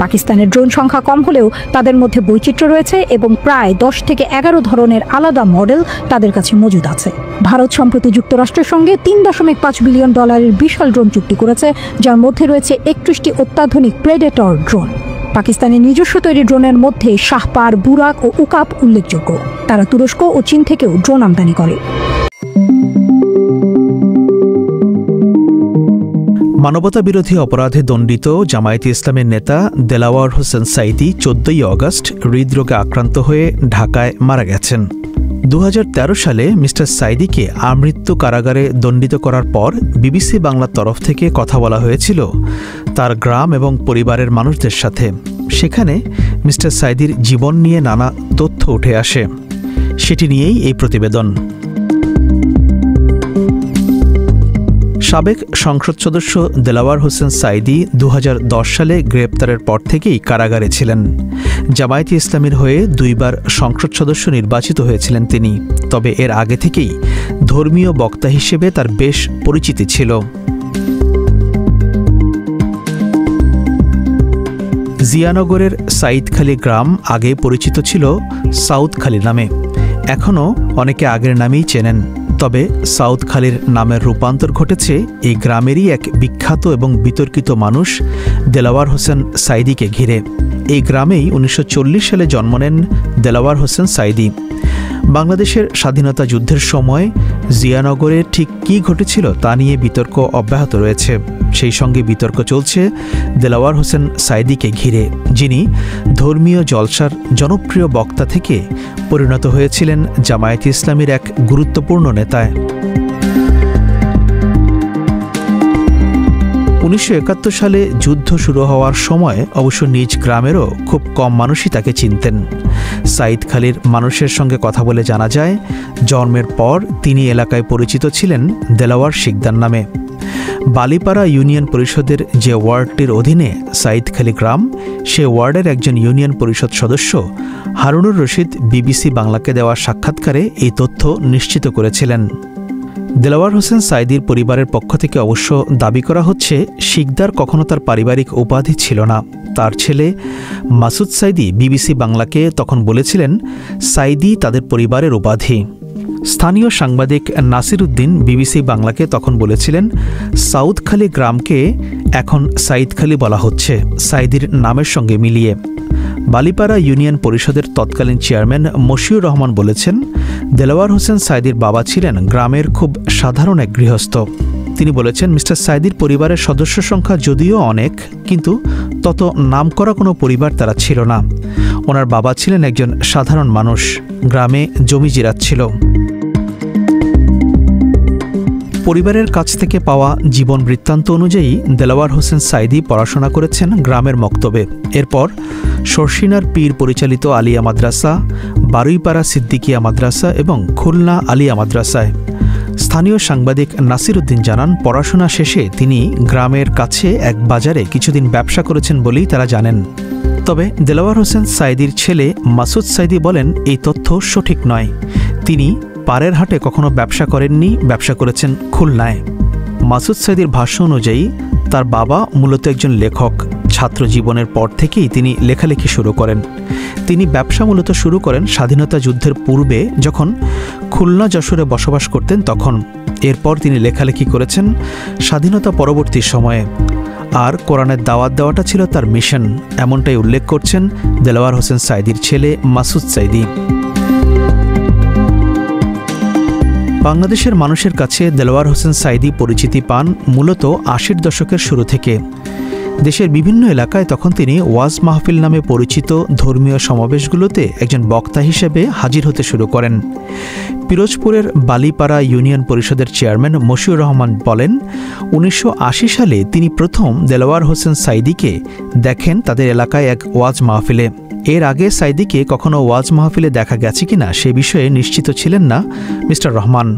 পাকিস্তানের ড্রোন সংখ্যা কম হলেও তাদের মধ্যে বৈচিত্র্য রয়েছে এবং প্রায় 10 থেকে 11 ধরনের আলাদা মডেল তাদের কাছে মজুদ আছে। ভারত সম্প্রতি যুক্তরাষ্ট্রের সঙ্গে $3.5 বিলিয়ন বিশাল ড্রোন চুক্তি করেছে, যার মধ্যে রয়েছে 31টি অত্যাধুনিক প্রেডেটর ড্রোন। পাকিস্তানের নিজস্ব তৈরি ড্রোনের মধ্যে শাহপার, বুরাক ও উকাপ উল্লেখযোগ্য। তারা তুরস্ক ও চীন থেকেও ড্রোন আমদানি করে। মানবতা বিরোধী অপরাধে দণ্ডিত জামায়াতে ইসলামের নেতা দেলাওয়ার হোসেন সাঈদী 14 আগস্ট হৃদরোগে আক্রান্ত হয়ে ঢাকায় মারা গেছেন। 2013 সালে মিস্টার সাঈদীকে আমৃত্যু কারাগারে দণ্ডিত করার পর বিবিসি বাংলার তরফ থেকে কথা বলা হয়েছিল তার গ্রাম এবং পরিবারের মানুষদের সাথে। সেখানে মিস্টার সাঈদীর জীবন নিয়ে নানা তথ্য উঠে আসে। সেটি নিয়েই এই প্রতিবেদন। সাবেক সংসদ সদস্য দেলাওয়ার হোসেন সাঈদী 2010 সালে গ্রেপ্তারের পর থেকেই কারাগারে ছিলেন। জামায়াতে ইসলামীর হয়ে 2 বার সংসদ সদস্য নির্বাচিত হয়েছিলেন তিনি। তবে এর আগে থেকেই ধর্মীয় বক্তা হিসেবে তার বেশ পরিচিতি ছিল। জিয়ানগরের সাঈদখালী গ্রাম আগে পরিচিত ছিল সাউদখালী নামে। এখনও অনেকে আগের নামেই চেনেন। তবে সাউদখালীর নামের রূপান্তর ঘটেছে এই গ্রামেরই এক বিখ্যাত এবং বিতর্কিত মানুষ দেলাওয়ার হোসেন সাঈদীকে ঘিরে। এই গ্রামেই 1940 সালে জন্ম নেন দেলাওয়ার হোসেন সাঈদী। বাংলাদেশের স্বাধীনতা যুদ্ধের সময় জিয়ানগরে ঠিক কী ঘটেছিল তা নিয়ে বিতর্ক অব্যাহত রয়েছে। সেই সঙ্গে বিতর্ক চলছে দেলাওয়ার হোসেন সাঈদীকে ঘিরে, যিনি ধর্মীয় জলসার জনপ্রিয় বক্তা থেকে পরিণত হয়েছিলেন জামায়াতে ইসলামীর এক গুরুত্বপূর্ণ নেতায়। 1971 সালে যুদ্ধ শুরু হওয়ার সময় অবশ্য নিজ গ্রামেরও খুব কম মানুষই তাকে চিনতেন। সাঈদখালীর মানুষের সঙ্গে কথা বলে জানা যায়, জন্মের পর তিনি এলাকায় পরিচিত ছিলেন দেলাওয়ার শিকদার নামে। বালিপাড়া ইউনিয়ন পরিষদের যে ওয়ার্ডটির অধীনে সাঈদখালী গ্রাম, সে ওয়ার্ডের একজন ইউনিয়ন পরিষদ সদস্য হারুনুর রশিদ বিবিসি বাংলাকে দেওয়া সাক্ষাৎকারে এই তথ্য নিশ্চিত করেছিলেন। দেলাওয়ার হোসেন সাঈদীর পরিবারের পক্ষ থেকে অবশ্য দাবি করা হচ্ছে শিকদার কখনো তার পারিবারিক উপাধি ছিল না। তার ছেলে মাসুদ সাঈদী বিবিসি বাংলাকে তখন বলেছিলেন সাঈদী তাদের পরিবারের উপাধি। স্থানীয় সাংবাদিক নাসির উদ্দিন বিবিসি বাংলাকে তখন বলেছিলেন সাউদখালী গ্রামকে এখন সাঈদখালী বলা হচ্ছে সাঈদীর নামের সঙ্গে মিলিয়ে। বালিপাড়া ইউনিয়ন পরিষদের তৎকালীন চেয়ারম্যান মশিউর রহমান বলেছেন, দেলাওয়ার হোসেন সাঈদীর বাবা ছিলেন গ্রামের খুব সাধারণ এক গৃহস্থ। তিনি বলেছেন, মিস্টার সাঈদীর পরিবারের সদস্য সংখ্যা যদিও অনেক, কিন্তু তত নামকরা কোনো পরিবার তারা ছিল না। ওনার বাবা ছিলেন একজন সাধারণ মানুষ, গ্রামে জমি জিরাচ্ছিল। পরিবারের কাছ থেকে পাওয়া জীবন বৃত্তান্ত অনুযায়ী দেলাওয়ার হোসেন সাঈদী পড়াশোনা করেছেন গ্রামের মক্তবে। এরপর শর্ষিনার পীর পরিচালিত আলিয়া মাদ্রাসা, বারুইপাড়া সিদ্দিকিয়া মাদ্রাসা এবং খুলনা আলিয়া মাদ্রাসায়। স্থানীয় সাংবাদিক নাসির উদ্দিন জানান, পড়াশোনা শেষে তিনি গ্রামের কাছে এক বাজারে কিছুদিন ব্যবসা করেছেন বলেই তারা জানেন। তবে দেলাওয়ার হোসেন সাঈদীর ছেলে মাসুদ সাঈদী বলেন এই তথ্য সঠিক নয়। তিনি পাড়ের হাটে কখনো ব্যবসা করেননি, ব্যবসা করেছেন খুলনায়। মাসুদ সাঈদীর ভাষ্য অনুযায়ী তার বাবা মূলত একজন লেখক। ছাত্র জীবনের পর থেকেই তিনি লেখালেখি শুরু করেন। তিনি ব্যবসা মূলত শুরু করেন স্বাধীনতা যুদ্ধের পূর্বে, যখন খুলনা যশোরে বসবাস করতেন তখন। এরপর তিনি লেখালেখি করেছেন স্বাধীনতা পরবর্তী সময়ে। আর কোরআনের দাওয়াত দেওয়াটা ছিল তার মিশন, এমনটাই উল্লেখ করছেন দেলাওয়ার হোসেন সাঈদীর ছেলে মাসুদ সাঈদী। বাংলাদেশের মানুষের কাছে দেলাওয়ার হোসেন সাঈদী পরিচিতি পান মূলত 80-র দশকের শুরু থেকে। দেশের বিভিন্ন এলাকায় তখন তিনি ওয়াজ মাহফিল নামে পরিচিত ধর্মীয় সমাবেশগুলোতে একজন বক্তা হিসেবে হাজির হতে শুরু করেন। পিরোজপুরের বালিপাড়া ইউনিয়ন পরিষদের চেয়ারম্যান মশিউর রহমান বলেন, 1980 সালে তিনি প্রথম দেলোয়ার হোসেন সাইদিকে দেখেন তাদের এলাকায় এক ওয়াজ মাহফিলে। এর আগে সাইদিকে কখনো ওয়াজ মাহফিলে দেখা গেছে কিনা সে বিষয়ে নিশ্চিত ছিলেন না মিস্টার রহমান।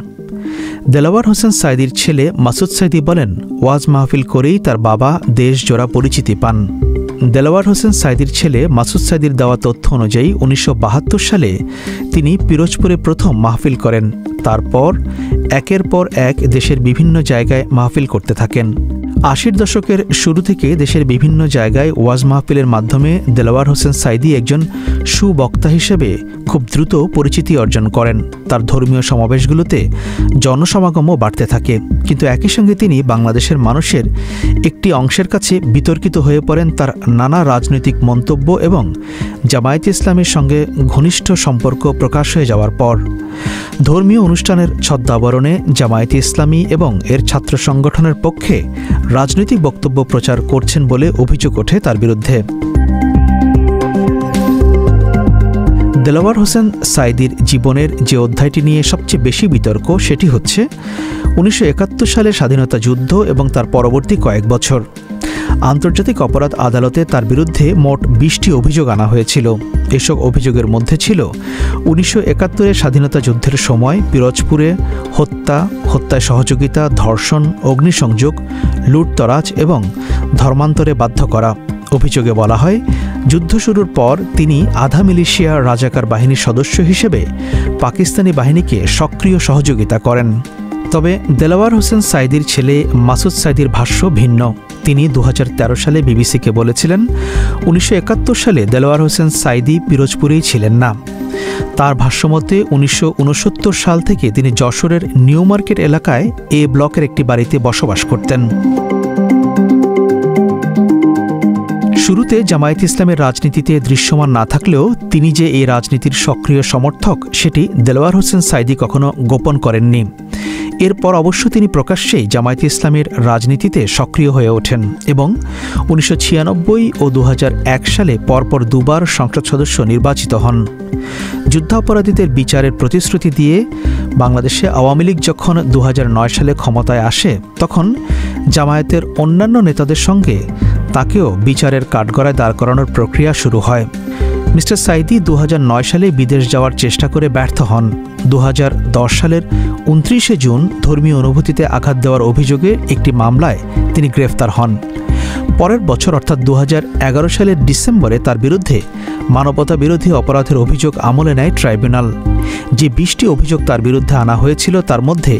দেলোয়ার হোসেন সাইদির ছেলে মাসুদ সাইদি বলেন, ওয়াজ মাহফিল করেই তার বাবা দেশ জোড়া পরিচিতি পান। দেলোয়ার হোসেন সাইদির ছেলে মাসুদ সাইদির দেওয়া তথ্য অনুযায়ী 1972 সালে তিনি পিরোজপুরে প্রথম মাহফিল করেন। তারপর একের পর এক দেশের বিভিন্ন জায়গায় মাহফিল করতে থাকেন। 80 দশকের শুরু থেকে দেশের বিভিন্ন জায়গায় ওয়াজ মাহফিলের মাধ্যমে দেলোয়ার হোসেন সাইদি একজন সুবক্তা হিসেবে খুব দ্রুত পরিচিতি অর্জন করেন। তার ধর্মীয় সমাবেশগুলোতে জনসমাগমও বাড়তে থাকে, কিন্তু একই সঙ্গে তিনি বাংলাদেশের মানুষের একটি অংশের কাছে বিতর্কিত হয়ে পড়েন তার নানা রাজনৈতিক মন্তব্য এবং জামায়াতে ইসলামের সঙ্গে ঘনিষ্ঠ সম্পর্ক প্রকাশ হয়ে যাওয়ার পর। ধর্মীয় অনুষ্ঠানের ছদ্মাবরণে জামায়াতে ইসলামী এবং এর ছাত্র সংগঠনের পক্ষে রাজনৈতিক বক্তব্য প্রচার করছেন বলে অভিযোগ ওঠে তার বিরুদ্ধে। দেলোয়ার হোসেন সাইদির জীবনের যে অধ্যায়টি নিয়ে সবচেয়ে বেশি বিতর্ক সেটি হচ্ছে 1971 সালের স্বাধীনতা যুদ্ধ এবং তার পরবর্তী কয়েক বছর। আন্তর্জাতিক অপরাধ আদালতে তার বিরুদ্ধে মোট 20টি অভিযোগ আনা হয়েছিল। এসব অভিযোগের মধ্যে ছিল 1971-এর স্বাধীনতা যুদ্ধের সময় পিরোজপুরে হত্যায় সহযোগিতা, ধর্ষণ, অগ্নিসংযোগ, লুটতরাজ এবং ধর্মান্তরে বাধ্য করা। অভিযোগে বলা হয়, যুদ্ধ শুরুর পর তিনি আধা মিলিশিয়া রাজাকার বাহিনীর সদস্য হিসেবে পাকিস্তানি বাহিনীকে সক্রিয় সহযোগিতা করেন। তবে দেলোয়ার হোসেন সাইদির ছেলে মাসুদ সাইদির ভাষ্য ভিন্ন। তিনি 2013 সালে বিবিসিকে বলেছিলেন, 1971 সালে দেলোয়ার হোসেন সাইদি পিরোজপুরেই ছিলেন না। তার ভাষ্যমতে 1969 সাল থেকে তিনি যশোরের নিউ মার্কেট এলাকায় এ ব্লকের একটি বাড়িতে বসবাস করতেন। শুরুতে জামায়াত ইসলামের রাজনীতিতে দৃশ্যমান না থাকলেও তিনি যে এই রাজনীতির সক্রিয় সমর্থক সেটি দেলোয়ার হোসেন সাইদি কখনো গোপন করেননি। এরপর অবশ্য তিনি প্রকাশ্যেই জামায়াত ইসলামের রাজনীতিতে সক্রিয় হয়ে ওঠেন এবং 1996 ও 2001 সালে পরপর দুবার সংসদ সদস্য নির্বাচিত হন। যুদ্ধাপরাধীদের বিচারের প্রতিশ্রুতি দিয়ে বাংলাদেশে আওয়ামী লীগ যখন 2009 সালে ক্ষমতায় আসে, তখন জামায়াতের অন্যান্য নেতাদের সঙ্গে তাকেও বিচারের কাঠগড়ায় দাঁড় করানোর প্রক্রিয়া শুরু হয়। মিস্টার সাইদি 2009 সালে বিদেশ যাওয়ার চেষ্টা করে ব্যর্থ হন। 2010 সালের 29 জুন ধর্মীয় অনুভূতিতে আঘাত দেওয়ার অভিযোগে একটি মামলায় তিনি গ্রেফতার হন। পরের বছর অর্থাৎ 2011 সালের ডিসেম্বরে তার বিরুদ্ধে মানবতা বিরোধী অপরাধের অভিযোগ আমলে নেয় ট্রাইব্যুনাল। যে 20টি অভিযোগ তার বিরুদ্ধে আনা হয়েছিল তার মধ্যে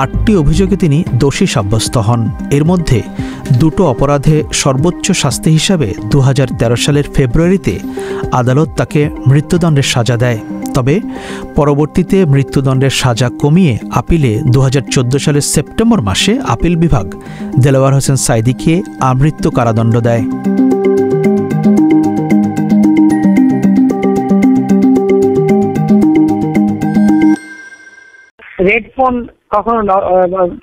8টি অভিযোগে তিনি দোষী সাব্যস্ত হন। এর মধ্যে 2টো অপরাধে সর্বোচ্চ শাস্তি হিসাবে 2013 সালের ফেব্রুয়ারিতে আদালত তাকে মৃত্যুদণ্ডের সাজা দেয়। তবে পরবর্তীতে মৃত্যুদণ্ডের সাজা কমিয়ে আপিলে 2014 সালের সেপ্টেম্বর মাসে আপিল বিভাগ দেলোয়ার হোসেন সাইদিকে আমৃত্যু কারাদণ্ড দেয়। রেড ফোন কখনো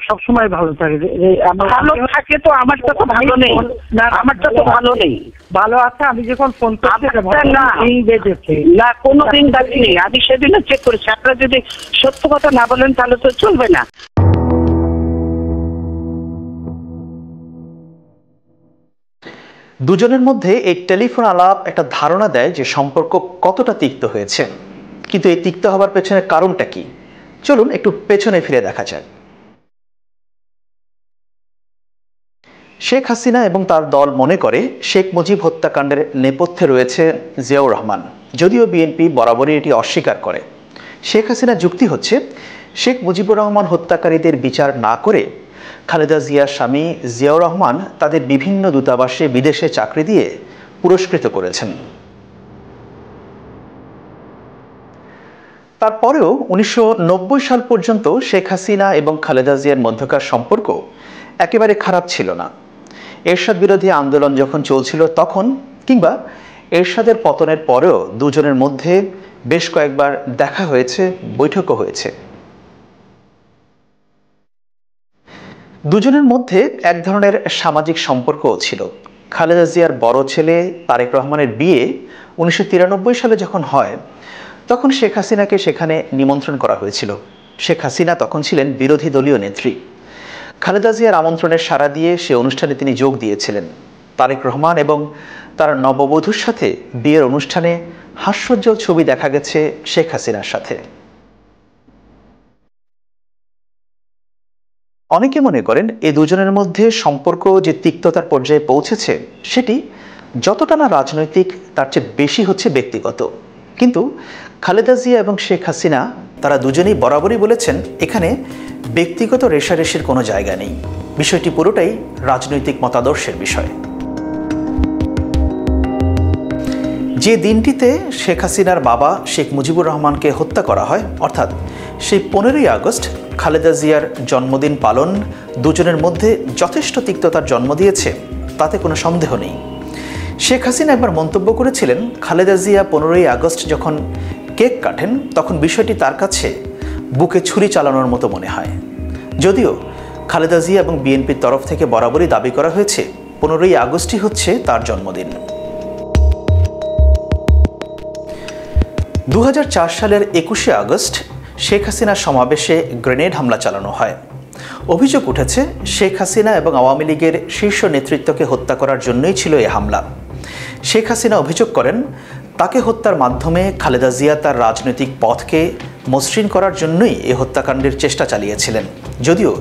সবসময় ভালো থাকে, ভালো থাকে তো আমারটা তো ভালো নেই, না আমারটা তো ভালো নেই, ভালো আছে। আমি যখন ফোন করছি না কোনোদিন দাবি নেই, আমি সেদিনও চেক করেছি। আপনারা যদি সত্য কথা না বলেন তাহলে তো চলবে না। দুজনের মধ্যে এই টেলিফোন আলাপ একটা ধারণা দেয় যে সম্পর্ক কতটা তিক্ত হয়েছে। কিন্তু এই তিক্ত হবার পেছনে কারণটা কি? চলুন একটু পেছনে ফিরে দেখা যাক। শেখ হাসিনা এবং তার দল মনে করে শেখ মুজিব হত্যাকাণ্ডের নেপথ্যে রয়েছে জিয়াউর রহমান, যদিও বিএনপি বরাবরই এটি অস্বীকার করে। শেখ হাসিনার যুক্তি হচ্ছে, শেখ মুজিবুর রহমান হত্যাকারীদের বিচার না করে খালেদা জিয়ার স্বামী জিয়াউর রহমান তাদের বিভিন্ন দূতাবাসে বিদেশে চাকরি দিয়ে পুরস্কৃত করেছেন। তারপরেও 1990 সাল পর্যন্ত শেখ হাসিনা এবং খালেদা জিয়ার মধ্যকার সম্পর্ক একেবারে খারাপ ছিল না। এরশাদ বিরোধী আন্দোলন যখন চলছিল তখন, কিংবা এরশাদের পতনের পরেও দুজনের মধ্যে বেশ কয়েকবার দেখা হয়েছে, বৈঠকও হয়েছে। দুজনের মধ্যে এক ধরনের সামাজিক সম্পর্কও ছিল। খালেদা জিয়ার বড় ছেলে তারেক রহমানের বিয়ে 1993 সালে যখন হয়, তখন শেখ হাসিনাকে সেখানে নিমন্ত্রণ করা হয়েছিল। শেখ হাসিনা তখন ছিলেন বিরোধী দলীয় নেত্রী। খালেদা জিয়ার আমন্ত্রণের সাড়া দিয়ে সে অনুষ্ঠানে তিনি যোগ দিয়েছিলেন। তারেক রহমান এবং তার নববধূর সাথে বিয়ের অনুষ্ঠানে হাস্যোজ্জ্বল ছবি দেখা গেছে শেখ হাসিনার সাথে। অনেকে মনে করেন এই দুজনের মধ্যে সম্পর্ক যে তিক্ততার পর্যায়ে পৌঁছেছে সেটি যতটা না রাজনৈতিক তার চেয়ে বেশি হচ্ছে ব্যক্তিগত। কিন্তু খালেদা জিয়া এবং শেখ হাসিনা তারা দুজনেই বরাবরই বলেছেন এখানে ব্যক্তিগত রেষারেষির কোনো জায়গা নেই, বিষয়টি পুরোটাই রাজনৈতিক মতাদর্শের বিষয়। যে দিনটিতে শেখ হাসিনার বাবা শেখ মুজিবুর রহমানকে হত্যা করা হয়, অর্থাৎ সেই 15ই আগস্ট খালেদা জিয়ার জন্মদিন পালন দুজনের মধ্যে যথেষ্ট তিক্ততার জন্ম দিয়েছে, তাতে কোনো সন্দেহ নেই। শেখ হাসিনা একবার মন্তব্য করেছিলেন, খালেদা জিয়া 15ই আগস্ট যখন কেক কাটেন তখন বিষয়টি তার কাছে বুকে ছুরি চালানোর মতো মনে হয়। যদিও খালেদা জিয়া এবং বিএনপির তরফ থেকে বরাবরই দাবি করা হয়েছে 15ই আগস্টই হচ্ছে তার জন্মদিন। 2004 সালের 21শে আগস্ট শেখ হাসিনার সমাবেশে গ্রেনেড হামলা চালানো হয়। অভিযোগ উঠেছে শেখ হাসিনা এবং আওয়ামী লীগের শীর্ষ নেতৃত্বকে হত্যা করার জন্যই ছিল এই হামলা। শেখ হাসিনা অভিযোগ করেন তাকে হত্যার মাধ্যমে খালেদা জিয়া তার রাজনৈতিক পথকে মসৃণ করার জন্যই এই হত্যাকাণ্ডের চেষ্টা চালিয়েছিলেন, যদিও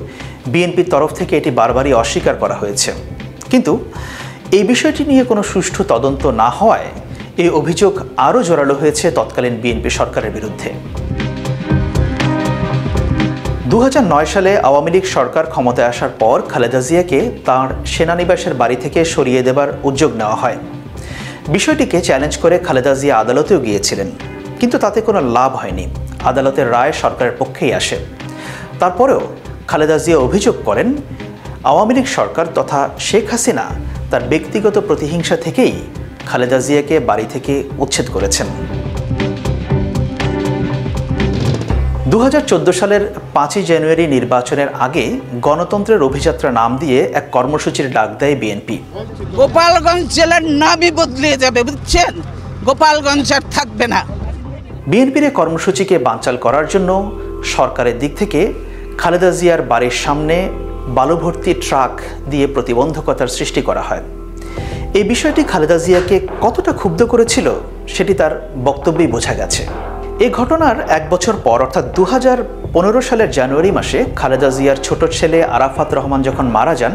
বিএনপির তরফ থেকে এটি বারবারই অস্বীকার করা হয়েছে। কিন্তু এই বিষয়টি নিয়ে কোনো সুষ্ঠু তদন্ত না হওয়ায় এই অভিযোগ আরও জোরালো হয়েছে তৎকালীন বিএনপি সরকারের বিরুদ্ধে। 2009 সালে আওয়ামী লীগ সরকার ক্ষমতায় আসার পর খালেদা জিয়াকে তাঁর সেনানিবাসের বাড়ি থেকে সরিয়ে দেবার উদ্যোগ নেওয়া হয়। বিষয়টিকে চ্যালেঞ্জ করে খালেদা জিয়া আদালতেও গিয়েছিলেন, কিন্তু তাতে কোনো লাভ হয়নি। আদালতের রায় সরকারের পক্ষেই আসে। তারপরেও খালেদা জিয়া অভিযোগ করেন আওয়ামী লীগ সরকার তথা শেখ হাসিনা তার ব্যক্তিগত প্রতিহিংসা থেকেই খালেদা জিয়াকে বাড়ি থেকে উচ্ছেদ করেছেন। 2014 সালের 5ই জানুয়ারি নির্বাচনের আগে গণতন্ত্রের অভিযাত্রা নাম দিয়ে এক কর্মসূচির ডাক দেয় বিএনপি। গোপালগঞ্জ জেলার নামই বদলে যাবে, বুঝছেন? গোপালগঞ্জ আর থাকবে না। বিএনপির এই কর্মসূচিকে বানচাল করার জন্য সরকারের দিক থেকে খালেদা জিয়ার বাড়ির সামনে বালু ভর্তি ট্রাক দিয়ে প্রতিবন্ধকতার সৃষ্টি করা হয়। এই বিষয়টি খালেদা জিয়াকে কতটা ক্ষুব্ধ করেছিল সেটি তার বক্তব্যেই বোঝা গেছে। এই ঘটনার 1 বছর পর অর্থাৎ 2015 সালের জানুয়ারি মাসে খালেদা জিয়ার ছোট ছেলে আরাফাত রহমান যখন মারা যান,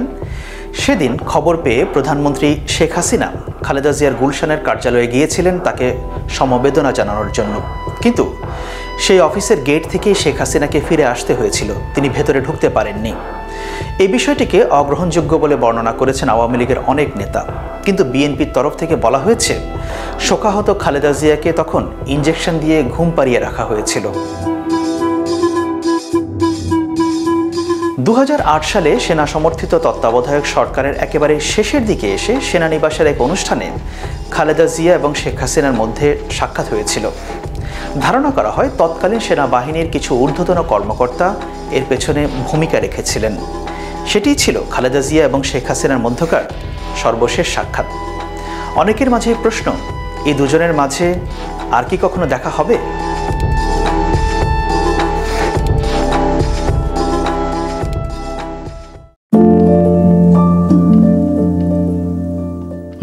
সেদিন খবর পেয়ে প্রধানমন্ত্রী শেখ হাসিনা খালেদা জিয়ার গুলশানের কার্যালয়ে গিয়েছিলেন তাকে সমবেদনা জানানোর জন্য। কিন্তু সেই অফিসের গেট থেকেই শেখ হাসিনাকে ফিরে আসতে হয়েছিল, তিনি ভেতরে ঢুকতে পারেননি। এই বিষয়টিকে অগ্রহণযোগ্য বলে বর্ণনা করেছেন আওয়ামী লীগের অনেক নেতা, কিন্তু বিএনপির তরফ থেকে বলা হয়েছে শোকাহত খালেদা জিয়াকে তখন ইনজেকশন দিয়ে ঘুম পাড়িয়ে রাখা হয়েছিল। 2008 সালে সেনা সমর্থিত তত্ত্বাবধায়ক সরকারের একেবারে শেষের দিকে এসে সেনানিবাসের এক অনুষ্ঠানে খালেদা জিয়া এবং শেখ হাসিনার মধ্যে সাক্ষাৎ হয়েছিল। ধারণা করা হয় তৎকালীন সেনাবাহিনীর কিছু ঊর্ধ্বতন কর্মকর্তা এর পেছনে ভূমিকা রেখেছিলেন। সেটিই ছিল খালেদা জিয়া এবং শেখ হাসিনার মধ্যকার সর্বশেষ সাক্ষাৎ। অনেকের মাঝে প্রশ্ন, এই দুজনের মাঝে আর কি কখনো দেখা হবে?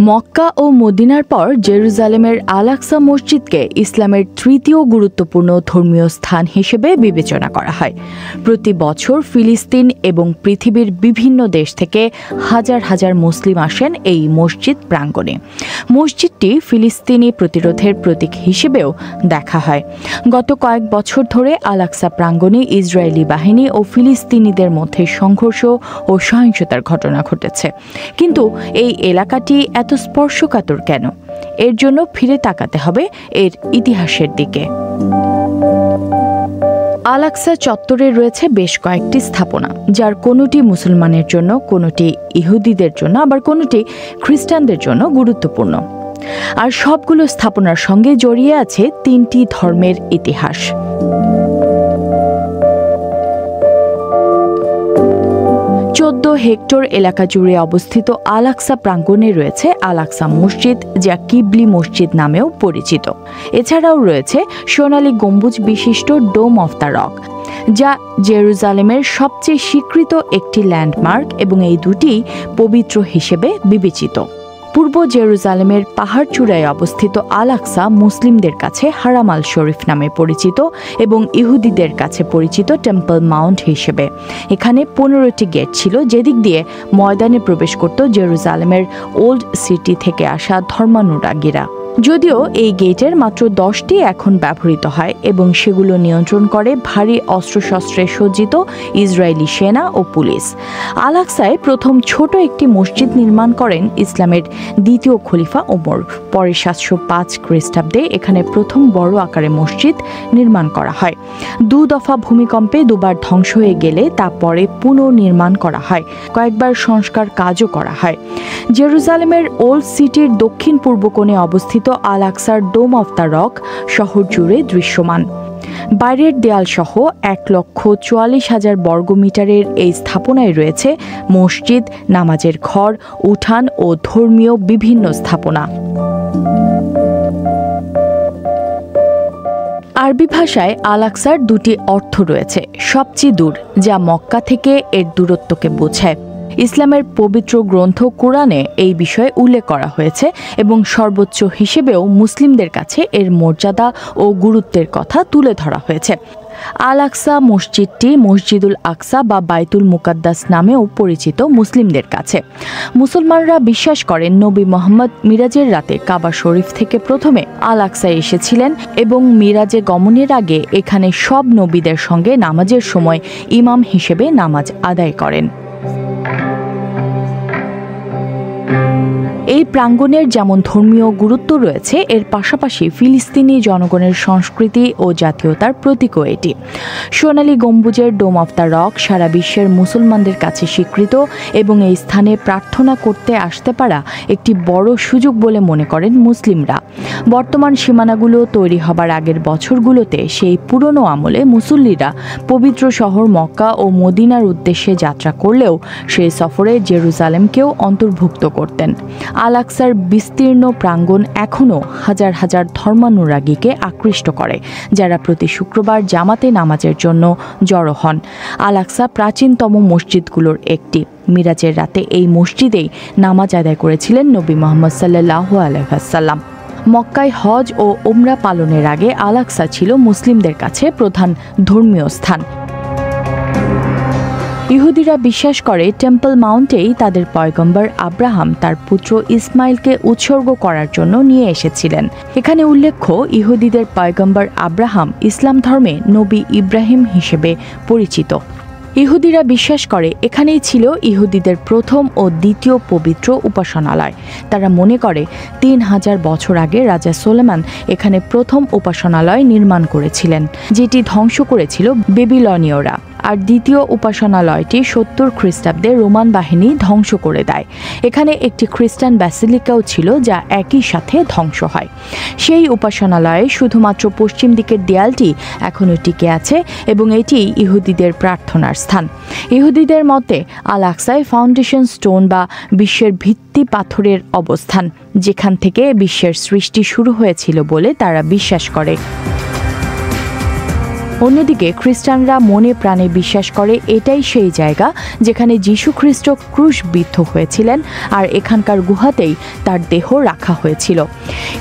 মক্কা ও মদিনার পর জেরুজালেমের আল আকসা মসজিদকে ইসলামের তৃতীয় গুরুত্বপূর্ণ ধর্মীয় স্থান হিসেবে বিবেচনা করা হয়। প্রতি বছর ফিলিস্তিন এবং পৃথিবীর বিভিন্ন দেশ থেকে হাজার হাজার মুসলিম আসেন এই মসজিদ প্রাঙ্গণে। মসজিদটি ফিলিস্তিনি প্রতিরোধের প্রতীক হিসেবেও দেখা হয়। গত কয়েক বছর ধরে আল আকসা প্রাঙ্গণে ইসরায়েলি বাহিনী ও ফিলিস্তিনিদের মধ্যে সংঘর্ষ ও সহিংসতার ঘটনা ঘটেছে। কিন্তু এই এলাকাটি এত স্পর্শকাতর কেন? এর জন্য ফিরে তাকাতে হবে এর ইতিহাসের দিকে। আল আকসা চত্বরে রয়েছে বেশ কয়েকটি স্থাপনা, যার কোনোটি মুসলমানের জন্য, কোনোটি ইহুদিদের জন্য, আবার কোনোটি খ্রিস্টানদের জন্য গুরুত্বপূর্ণ। আর সবগুলো স্থাপনার সঙ্গে জড়িয়ে আছে 3টি ধর্মের ইতিহাস। 14 হেক্টর এলাকা জুড়ে অবস্থিত আল আকসা প্রাঙ্গণে রয়েছে আল আকসা মসজিদ, যা কিবলি মসজিদ নামেও পরিচিত। এছাড়াও রয়েছে সোনালী গম্বুজ বিশিষ্ট ডোম অফ দ্য রক, যা জেরুজালেমের সবচেয়ে স্বীকৃত একটি ল্যান্ডমার্ক এবং এই দুটি পবিত্র হিসেবে বিবেচিত। পূর্ব জেরুজালেমের পাহাড় চূড়ায় অবস্থিত আল আকসা মুসলিমদের কাছে হারাম আল শরীফ নামে পরিচিত এবং ইহুদিদের কাছে পরিচিত টেম্পল মাউন্ট হিসেবে। এখানে 15টি গেট ছিল, যেদিক দিয়ে ময়দানে প্রবেশ করত জেরুজালেমের ওল্ড সিটি থেকে আসা ধর্মানুরাগীরা। যদিও এই গেটের মাত্র 10টি এখন ব্যবহৃত হয় এবং সেগুলো নিয়ন্ত্রণ করে ভারী অস্ত্রশস্ত্রে সজ্জিত ইসরায়েলি সেনা ও পুলিশ। আল আকসায় প্রথম ছোট একটি মসজিদ নির্মাণ করেন ইসলামের দ্বিতীয় খলিফা ওমর। পরে 705 খ্রিস্টাব্দে এখানে প্রথম বড় আকারে মসজিদ নির্মাণ করা হয়। 2 দফা ভূমিকম্পে 2বার ধ্বংস হয়ে গেলে তা পরে পুনর্নির্মাণ করা হয়। কয়েকবার সংস্কার কাজও করা হয়। জেরুজালেমের ওল্ড সিটির দক্ষিণ পূর্ব কোণে অবস্থিত আল আকসার ডোম অফ দ্য রক শহর জুড়ে দৃশ্যমান। বাইরের দেয়াল সহ 1,44,000 বর্গমিটারের এই স্থাপনায় রয়েছে মসজিদ, নামাজের ঘর, উঠান ও ধর্মীয় বিভিন্ন স্থাপনা। আরবি ভাষায় আল আকসার 2টি অর্থ রয়েছে। সবচেয়ে দূর, যা মক্কা থেকে এর দূরত্বকে বোঝায়। ইসলামের পবিত্র গ্রন্থ কোরআনে এই বিষয়ে উল্লেখ করা হয়েছে এবং সর্বোচ্চ হিসেবেও মুসলিমদের কাছে এর মর্যাদা ও গুরুত্বের কথা তুলে ধরা হয়েছে। আল আকসা মসজিদটি মসজিদুল আকসা বা বাইতুল মুকাদ্দাস নামেও পরিচিত মুসলিমদের কাছে। মুসলমানরা বিশ্বাস করেন নবী মুহাম্মদ মিরাজের রাতে কাবা শরীফ থেকে প্রথমে আল আকসায় এসেছিলেন এবং মিরাজে গমনের আগে এখানে সব নবীদের সঙ্গে নামাজের সময় ইমাম হিসেবে নামাজ আদায় করেন। এই প্রাঙ্গণের যেমন ধর্মীয় গুরুত্ব রয়েছে, এর পাশাপাশি ফিলিস্তিনি জনগণের সংস্কৃতি ও জাতীয়তার প্রতীকও এটি। সোনালী গম্বুজের ডোম অফ দ্য রক সারা বিশ্বের মুসলমানদের কাছে স্বীকৃত এবং এই স্থানে প্রার্থনা করতে আসতে পারা একটি বড় সুযোগ বলে মনে করেন মুসলিমরা। বর্তমান সীমানাগুলো তৈরি হবার আগের বছরগুলোতে সেই পুরনো আমলে মুসল্লিরা পবিত্র শহর মক্কা ও মদিনার উদ্দেশ্যে যাত্রা করলেও সেই সফরে জেরুজালেমকেও অন্তর্ভুক্ত করতেন। আল আকসার বিস্তীর্ণ প্রাঙ্গণ এখনও হাজার হাজার ধর্মানুরাগীকে আকৃষ্ট করে, যারা প্রতি শুক্রবার জামাতে নামাজের জন্য জড়ো হন। আল আকসা প্রাচীনতম মসজিদগুলোর একটি। মিরাজের রাতে এই মসজিদেই নামাজ আদায় করেছিলেন নবী মুহাম্মদ সাল্লাল্লাহু আলাইহি ওয়াসাল্লাম। মক্কায় হজ ও উমরা পালনের আগে আল আকসা ছিল মুসলিমদের কাছে প্রধান ধর্মীয় স্থান। ইহুদিরা বিশ্বাস করে টেম্পল মাউন্টেই তাদের পয়গম্বর আব্রাহাম তার পুত্র ইসমাইলকে উৎসর্গ করার জন্য নিয়ে এসেছিলেন। এখানে উল্লেখ্য, ইহুদিদের পয়গম্বর আব্রাহাম ইসলাম ধর্মে নবী ইব্রাহিম হিসেবে পরিচিত। ইহুদিরা বিশ্বাস করে এখানেই ছিল ইহুদিদের প্রথম ও দ্বিতীয় পবিত্র উপাসনালয়। তারা মনে করে 3000 বছর আগে রাজা সোলেমান এখানে প্রথম উপাসনালয় নির্মাণ করেছিলেন, যেটি ধ্বংস করেছিল বেবিলনীয়রা। আর দ্বিতীয় উপাসনালয়টি 70 খ্রিস্টাব্দে রোমান বাহিনী ধ্বংস করে দেয়। এখানে একটি খ্রিস্টান ব্যাসিলিকাও ছিল, যা একই সাথে ধ্বংস হয়। সেই উপাসনালয়ে শুধুমাত্র পশ্চিম দিকের দেয়ালটি এখনও টিকে আছে এবং এটি ইহুদিদের প্রার্থনার স্থান। ইহুদিদের মতে আল আকসায় ফাউন্ডেশন স্টোন বা বিশ্বের ভিত্তি পাথরের অবস্থান, যেখান থেকে বিশ্বের সৃষ্টি শুরু হয়েছিল বলে তারা বিশ্বাস করে। অন্যদিকে খ্রিস্টানরা মনে প্রাণে বিশ্বাস করে এটাই সেই জায়গা যেখানে যীশু খ্রিস্ট ক্রুশবিদ্ধ হয়েছিলেন আর এখানকার গুহাতেই তার দেহ রাখা হয়েছিল।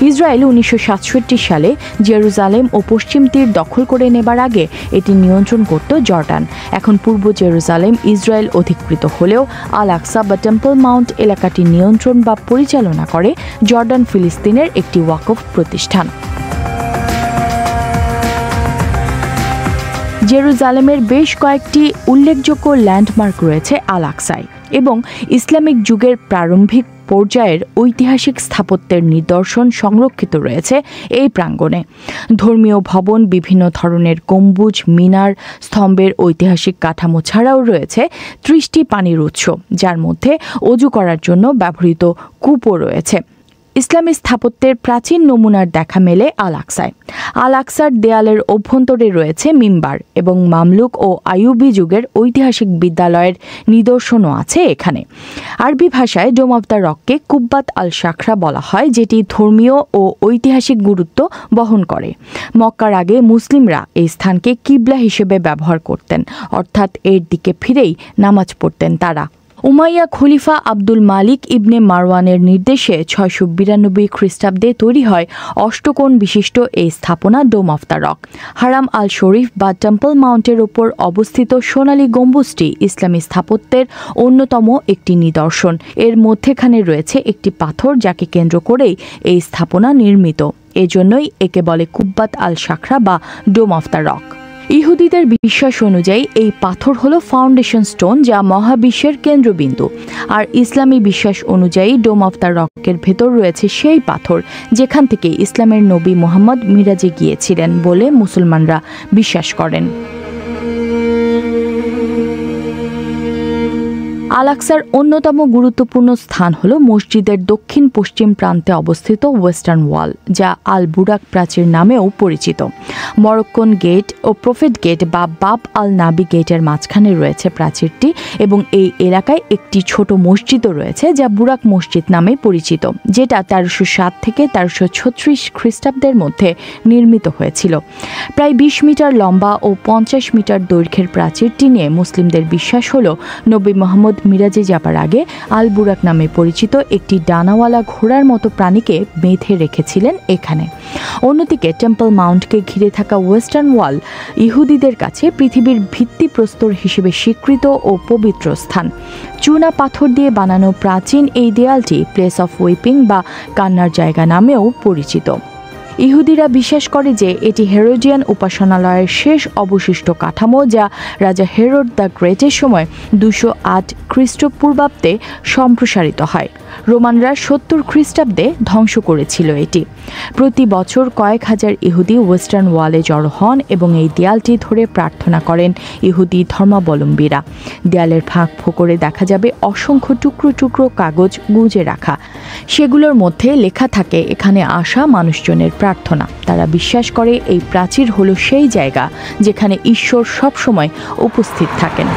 ইসরায়েল 1967 সালে জেরুজালেম ও পশ্চিম তীর দখল করে নেবার আগে এটি নিয়ন্ত্রণ করত জর্ডান। এখন পূর্ব জেরুজালেম ইসরায়েল অধিকৃত হলেও আল আকসা বা টেম্পল মাউন্ট এলাকাটি নিয়ন্ত্রণ বা পরিচালনা করে জর্ডান ফিলিস্তিনের একটি ওয়াকফ প্রতিষ্ঠান। জেরুজালেমের বেশ কয়েকটি উল্লেখযোগ্য ল্যান্ডমার্ক রয়েছে আল আকসায় এবং ইসলামিক যুগের প্রারম্ভিক পর্যায়ের ঐতিহাসিক স্থাপত্যের নিদর্শন সংরক্ষিত রয়েছে এই প্রাঙ্গণে। ধর্মীয় ভবন, বিভিন্ন ধরনের গম্বুজ, মিনার, স্তম্ভের ঐতিহাসিক কাঠামো ছাড়াও রয়েছে 30টি পানির উৎস, যার মধ্যে অজু করার জন্য ব্যবহৃত কূপও রয়েছে। ইসলামী স্থাপত্যের প্রাচীন নমুনার দেখা মেলে আল আকসায়। আল আকসার দেয়ালের অভ্যন্তরে রয়েছে মিম্বার এবং মামলুক ও আইয়ুবী যুগের ঐতিহাসিক বিদ্যালয়ের নিদর্শনও আছে এখানে। আরবি ভাষায় ডোম অব দ্য রককে কুব্বাত আল শাখরা বলা হয়, যেটি ধর্মীয় ও ঐতিহাসিক গুরুত্ব বহন করে। মক্কার আগে মুসলিমরা এই স্থানকে কিবলা হিসেবে ব্যবহার করতেন, অর্থাৎ এর দিকে ফিরেই নামাজ পড়তেন তারা। উমাইয়া খলিফা আব্দুল মালিক ইবনে মারওয়ানের নির্দেশে 692 খ্রিস্টাব্দে তৈরি হয় অষ্টকোণ বিশিষ্ট এই স্থাপনা ডোম অফ দ্য রক। হারাম আল শরীফ বা টেম্পল মাউন্টের ওপর অবস্থিত সোনালী গম্বুজটি ইসলামী স্থাপত্যের অন্যতম একটি নিদর্শন। এর মধ্যেখানে রয়েছে একটি পাথর, যাকে কেন্দ্র করেই এই স্থাপনা নির্মিত। এজন্যই একে বলে কুব্বাত আল শাখরা বা ডোম অফ দ্য রক। ইহুদিদের বিশ্বাস অনুযায়ী এই পাথর হলো ফাউন্ডেশন স্টোন, যা মহাবিশ্বের কেন্দ্রবিন্দু। আর ইসলামী বিশ্বাস অনুযায়ী ডোম অফ দ্য রকের ভেতর রয়েছে সেই পাথর যেখান থেকে ইসলামের নবী মুহাম্মদ মিরাজে গিয়েছিলেন বলে মুসলমানরা বিশ্বাস করেন। আল আকসার অন্যতম গুরুত্বপূর্ণ স্থান হল মসজিদের দক্ষিণ পশ্চিম প্রান্তে অবস্থিত ওয়েস্টার্ন ওয়াল, যা আল বুরাক প্রাচীর নামেও পরিচিত। Moroccan gate O prophet gate বা বাব আল নাবি গেটের মাঝখানে রয়েছে প্রাচীরটি, এবং এই এলাকায় একটি ছোট মসজিদও রয়েছে যা বুরাক মসজিদ নামে পরিচিত, যেটা 1307 থেকে 1336 খ্রিস্টাব্দের মধ্যে নির্মিত হয়েছিল। প্রায় 20 মিটার লম্বা ও 50 মিটার দৈর্ঘ্যের প্রাচীরটি নিয়ে মুসলিমদের বিশ্বাস হল নবী মুহাম্মদ মিরাজে যাবার আগে আল বুরাক নামে পরিচিত একটি ডানাওয়ালা ঘোড়ার মতো প্রাণীকে বেঁধে রেখেছিলেন এখানে। অন্যদিকে টেম্পল মাউন্টকে ঘিরে থাকা ওয়েস্টার্ন ওয়াল ইহুদিদের কাছে পৃথিবীর ভিত্তিপ্রস্তর হিসেবে স্বীকৃত ও পবিত্র স্থান। চুনা পাথর দিয়ে বানানো প্রাচীন এই দেয়ালটি প্লেস অফ ওয়েপিং বা কান্নার জায়গা নামেও পরিচিত। ইহুদিরা বিশ্বাস করে যে এটি হেরোডিয়ান উপাসনালয়ের শেষ অবশিষ্ট কাঠামো, যা রাজা হেরোড দ্য গ্রেটের সময় 208 খ্রিস্টপূর্বাব্দে সম্প্রসারিত হয়। রোমানরা 70 খ্রিস্টাব্দে ধ্বংস করেছিল এটি। প্রতি বছর কয়েক হাজার ইহুদি ওয়েস্টার্ন ওয়ালে জড়ো হন এবং এই দেয়ালটি ধরে প্রার্থনা করেন ইহুদি ধর্মাবলম্বীরা। দেয়ালের ফাঁক ফোকরে দেখা যাবে অসংখ্য টুকরো টুকরো কাগজ গুজে রাখা। সেগুলোর মধ্যে লেখা থাকে এখানে আসা মানুষজনের প্রার্থনা। তারা বিশ্বাস করে এই প্রাচীর হলো সেই জায়গা যেখানে ঈশ্বর সবসময় উপস্থিত থাকেন।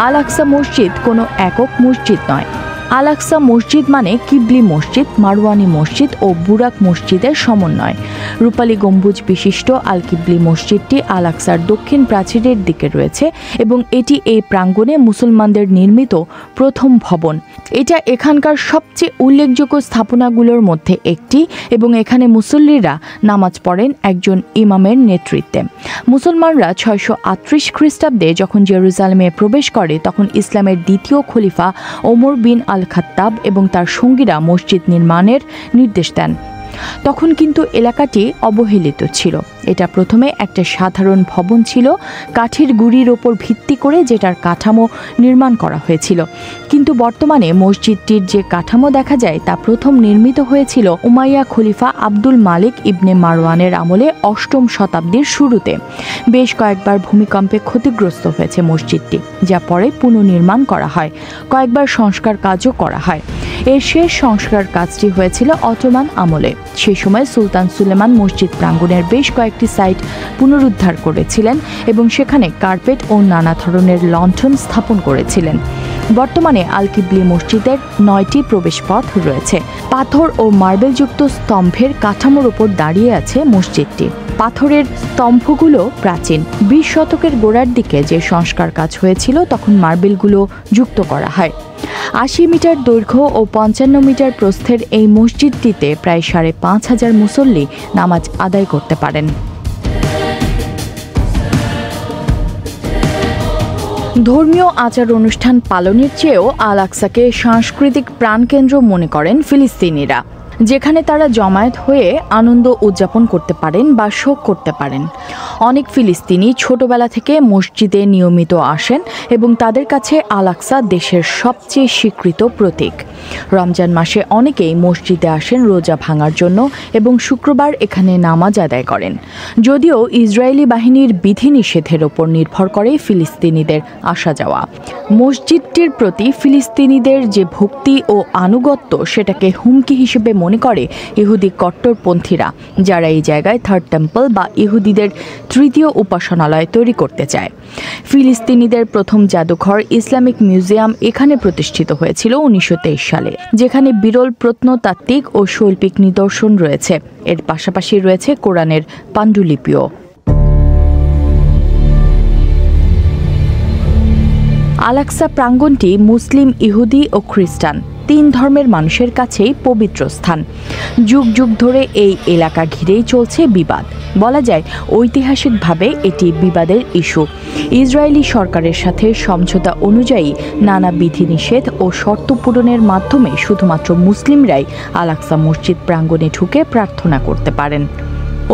আল আকসা মসজিদ কোনো একক মসজিদ নয়। আল আকসা মসজিদ মানে কিবলি মসজিদ, মারওয়ানি মসজিদ ও বুরাক মসজিদের সমন্বয়। রূপালী গম্বুজ বিশিষ্ট আল কিবলি মসজিদটি আল আকসার দক্ষিণ প্রাচীরের দিকে রয়েছে এবং এটি এই প্রাঙ্গণে মুসলমানদের নির্মিত প্রথম ভবন। এটা এখানকার সবচেয়ে উল্লেখযোগ্য স্থাপনাগুলোর মধ্যে একটি এবং এখানে মুসল্লিরা নামাজ পড়েন একজন ইমামের নেতৃত্বে। মুসলমানরা 638 খ্রিস্টাব্দে যখন জেরুজালেমে প্রবেশ করে তখন ইসলামের দ্বিতীয় খলিফা ওমর বিন আল খাত্তাব এবং তার সঙ্গীরা মসজিদ নির্মাণের নির্দেশ দেন। তখন কিন্তু এলাকাটি অবহেলিত ছিল। এটা প্রথমে একটা সাধারণ ভবন ছিল, কাঠের গুঁড়ির ওপর ভিত্তি করে যেটার কাঠামো নির্মাণ করা হয়েছিল। কিন্তু বর্তমানে মসজিদটির যে কাঠামো দেখা যায় তা প্রথম নির্মিত হয়েছিল উমাইয়া খলিফা আব্দুল মালিক ইবনে মারওয়ানের আমলে 8ম শতাব্দীর শুরুতে। বেশ কয়েকবার ভূমিকম্পে ক্ষতিগ্রস্ত হয়েছে মসজিদটি, যা পরে পুনর্নির্মাণ করা হয়। কয়েকবার সংস্কার কাজও করা হয়। এর শেষ সংস্কার কাজটি হয়েছিল অটোমান আমলে। সেই সময় সুলতান সুলেমান মসজিদ প্রাঙ্গণের বেশ কয়েকটি সাইট পুনরুদ্ধার করেছিলেন এবং সেখানে কার্পেট ও নানা ধরনের লণ্ঠন স্থাপন করেছিলেন। বর্তমানে আল কিবলি মসজিদের 9টি প্রবেশপথ রয়েছে। পাথর ও মার্বেলযুক্ত স্তম্ভের কাঠামোর উপর দাঁড়িয়ে আছে মসজিদটি। পাথরের স্তম্ভগুলো প্রাচীন। 20 শতকের গোড়ার দিকে যে সংস্কার কাজ হয়েছিল তখন মার্বেলগুলো যুক্ত করা হয়। 80 মিটার দৈর্ঘ্য ও 55 মিটার প্রস্থের এই মসজিদটিতে প্রায় 5,500 মুসল্লি নামাজ আদায় করতে পারেন। ধর্মীয় আচার অনুষ্ঠান পালনের চেয়েও আল আকসাকে সাংস্কৃতিক প্রাণকেন্দ্র মনে করেন ফিলিস্তিনিরা। যেখানে তারা জমায়েত হয়ে আনন্দ উদযাপন করতে পারেন বা শোক করতে পারেন। অনেক ফিলিস্তিনি ছোটবেলা থেকে মসজিদে নিয়মিত আসেন এবং তাদের কাছে আল আকসা দেশের সবচেয়ে স্বীকৃত প্রতীক। রমজান মাসে অনেকেই মসজিদে আসেন রোজা ভাঙার জন্য এবং শুক্রবার এখানে নামাজ আদায় করেন। যদিও ইসরায়েলি বাহিনীর বিধিনিষেধের ওপর নির্ভর করে ফিলিস্তিনিদের আসা যাওয়া। মসজিদটির প্রতি ফিলিস্তিনিদের যে ভক্তি ও আনুগত্য সেটাকে হুমকি হিসেবে মনে করে ইহুদি কট্টরপন্থীরা, যারা এই জায়গায় থার্ড টেম্পল বা ইহুদিদের তৃতীয় উপাসনালয় তৈরি করতে চায়। ফিলিস্তিনিদের প্রথম জাদুঘর ইসলামিক মিউজিয়াম এখানে প্রতিষ্ঠিত হয়েছিল 1923 সালে, যেখানে বিরল প্রত্নতাত্ত্বিক ও শৈল্পিক নিদর্শন রয়েছে। এর পাশাপাশি রয়েছে কোরআনের পাণ্ডুলিপিও। আল আকসা প্রাঙ্গণটি মুসলিম, ইহুদি ও খ্রিস্টান তিন ধর্মের মানুষের কাছেই পবিত্র স্থান। যুগ যুগ ধরে এই এলাকা ঘিরেই চলছে বিবাদ। বলা যায় ঐতিহাসিকভাবে এটি বিবাদের ইস্যু। ইসরায়েলি সরকারের সাথে সমঝোতা অনুযায়ী নানা বিধিনিষেধ ও শর্ত পূরণের মাধ্যমে শুধুমাত্র মুসলিমরাই আল আকসা মসজিদ প্রাঙ্গণে ঢুকে প্রার্থনা করতে পারেন।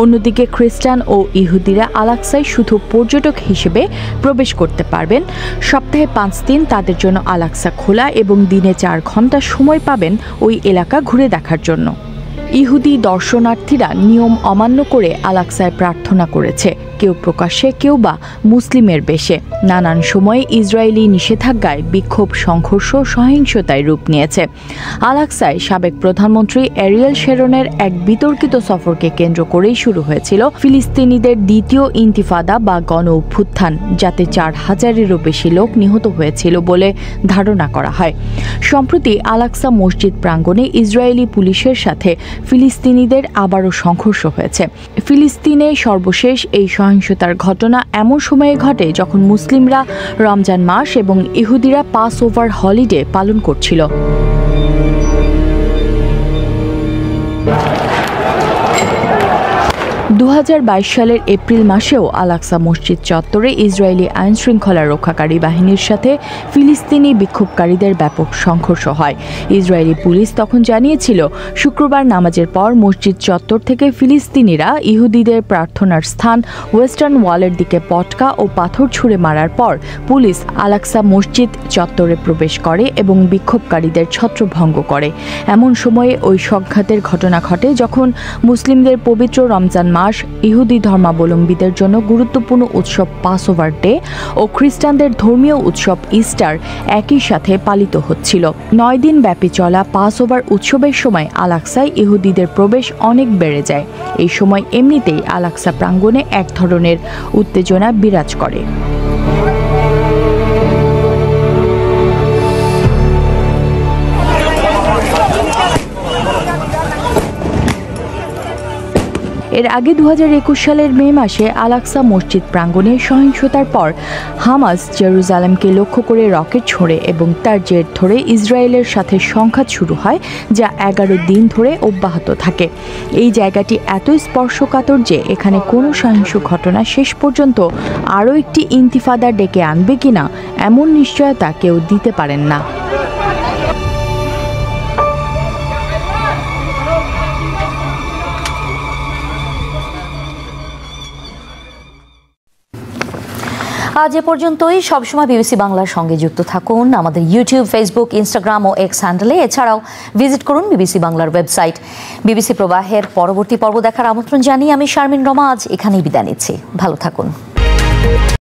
অন্যদিকে খ্রিস্টান ও ইহুদিরা আল আকসায় শুধু পর্যটক হিসেবে প্রবেশ করতে পারবেন। সপ্তাহে 5 দিন তাদের জন্য আল আকসা খোলা এবং দিনে 4 ঘন্টা সময় পাবেন ওই এলাকা ঘুরে দেখার জন্য। ইহুদি দর্শনার্থীরা নিয়ম অমান্য করে আল আকসায় প্রার্থনা করেছে, কেউ প্রকাশ্যে, কেউ বা মুসলিমের বেশে। নানান সময়ে ইসরায়েলি নিষেধাজ্ঞায় বিক্ষোভ, সংঘর্ষ, সহিংসতায় রূপ নিয়েছে। আল আকসায় সাবেক প্রধানমন্ত্রী এরিয়েল শেরনের এক বিতর্কিত সফরকে কেন্দ্র করেই শুরু হয়েছিল ফিলিস্তিনিদের দ্বিতীয় ইন্তিফাদা বা গণ অভ্যুত্থান, যাতে 4000-এরও বেশি লোক নিহত হয়েছিল বলে ধারণা করা হয়। সম্প্রতি আল আকসা মসজিদ প্রাঙ্গণে ইসরায়েলি পুলিশের সাথে ফিলিস্তিনিদের আবারও সংঘর্ষ হয়েছে। ফিলিস্তিনে সর্বশেষ এই সহিংসতার ঘটনা এমন সময়ে ঘটে যখন মুসলিমরা রমজান মাস এবং ইহুদিরা পাস ওভার হলিডে পালন করছিল। 2022 সালের এপ্রিল মাসেও আল আকসা মসজিদ চত্বরে ইসরায়েলি আইনশৃঙ্খলা রক্ষাকারী বাহিনীর সাথে ফিলিস্তিনি বিক্ষোভকারীদের ব্যাপক সংঘর্ষ হয়। ইসরায়েলি পুলিশ তখন জানিয়েছিল, শুক্রবার নামাজের পর মসজিদ চত্বর থেকে ফিলিস্তিনিরা ইহুদিদের প্রার্থনার স্থান ওয়েস্টার্ন ওয়ালের দিকে পটকা ও পাথর ছুঁড়ে মারার পর পুলিশ আল আকসা মসজিদ চত্বরে প্রবেশ করে এবং বিক্ষোভকারীদের ছত্রভঙ্গ করে। এমন সময়ে ওই সংঘাতের ঘটনা ঘটে যখন মুসলিমদের পবিত্র রমজান মাস, ইহুদি ধর্মাবলম্বীদের জন্য গুরুত্বপূর্ণ উৎসব পাস ওভার ডে ও খ্রিস্টানদের ধর্মীয় উৎসব ইস্টার একই সাথে পালিত হচ্ছিল। 9 দিন ব্যাপী চলা পাস ওভার উৎসবের সময় আল আকসায় ইহুদিদের প্রবেশ অনেক বেড়ে যায়। এই সময় এমনিতেই আল আকসা প্রাঙ্গণে এক ধরনের উত্তেজনা বিরাজ করে। এর আগে 2021 সালের মে মাসে আল আকসা মসজিদ প্রাঙ্গণে সহিংসতার পর হামাস জেরুজালেমকে লক্ষ্য করে রকেট ছোড়ে এবং তার জের ধরে ইসরায়েলের সাথে সংঘাত শুরু হয়, যা 11 দিন ধরে অব্যাহত থাকে। এই জায়গাটি এত স্পর্শকাতর যে এখানে কোনো সহিংস ঘটনা শেষ পর্যন্ত আরও একটি ইন্তিফাদা ডেকে আনবে কিনা এমন নিশ্চয়তা কেউ দিতে পারেন না। আজ এ পর্যন্তই। সবসময় বিবিসি বাংলার সঙ্গে যুক্ত থাকুন আমাদের ইউটিউব, ফেসবুক, ইনস্টাগ্রাম ও এক্স হ্যান্ডেলে। এছাড়াও ভিজিট করুন বিবিসি বাংলার ওয়েবসাইট। বিবিসি প্রবাহের পরবর্তী পর্ব দেখার আমন্ত্রণ জানিয়ে আমি শারমিন রমা আজ এখানেই বিদায় নিচ্ছি। ভালো থাকুন।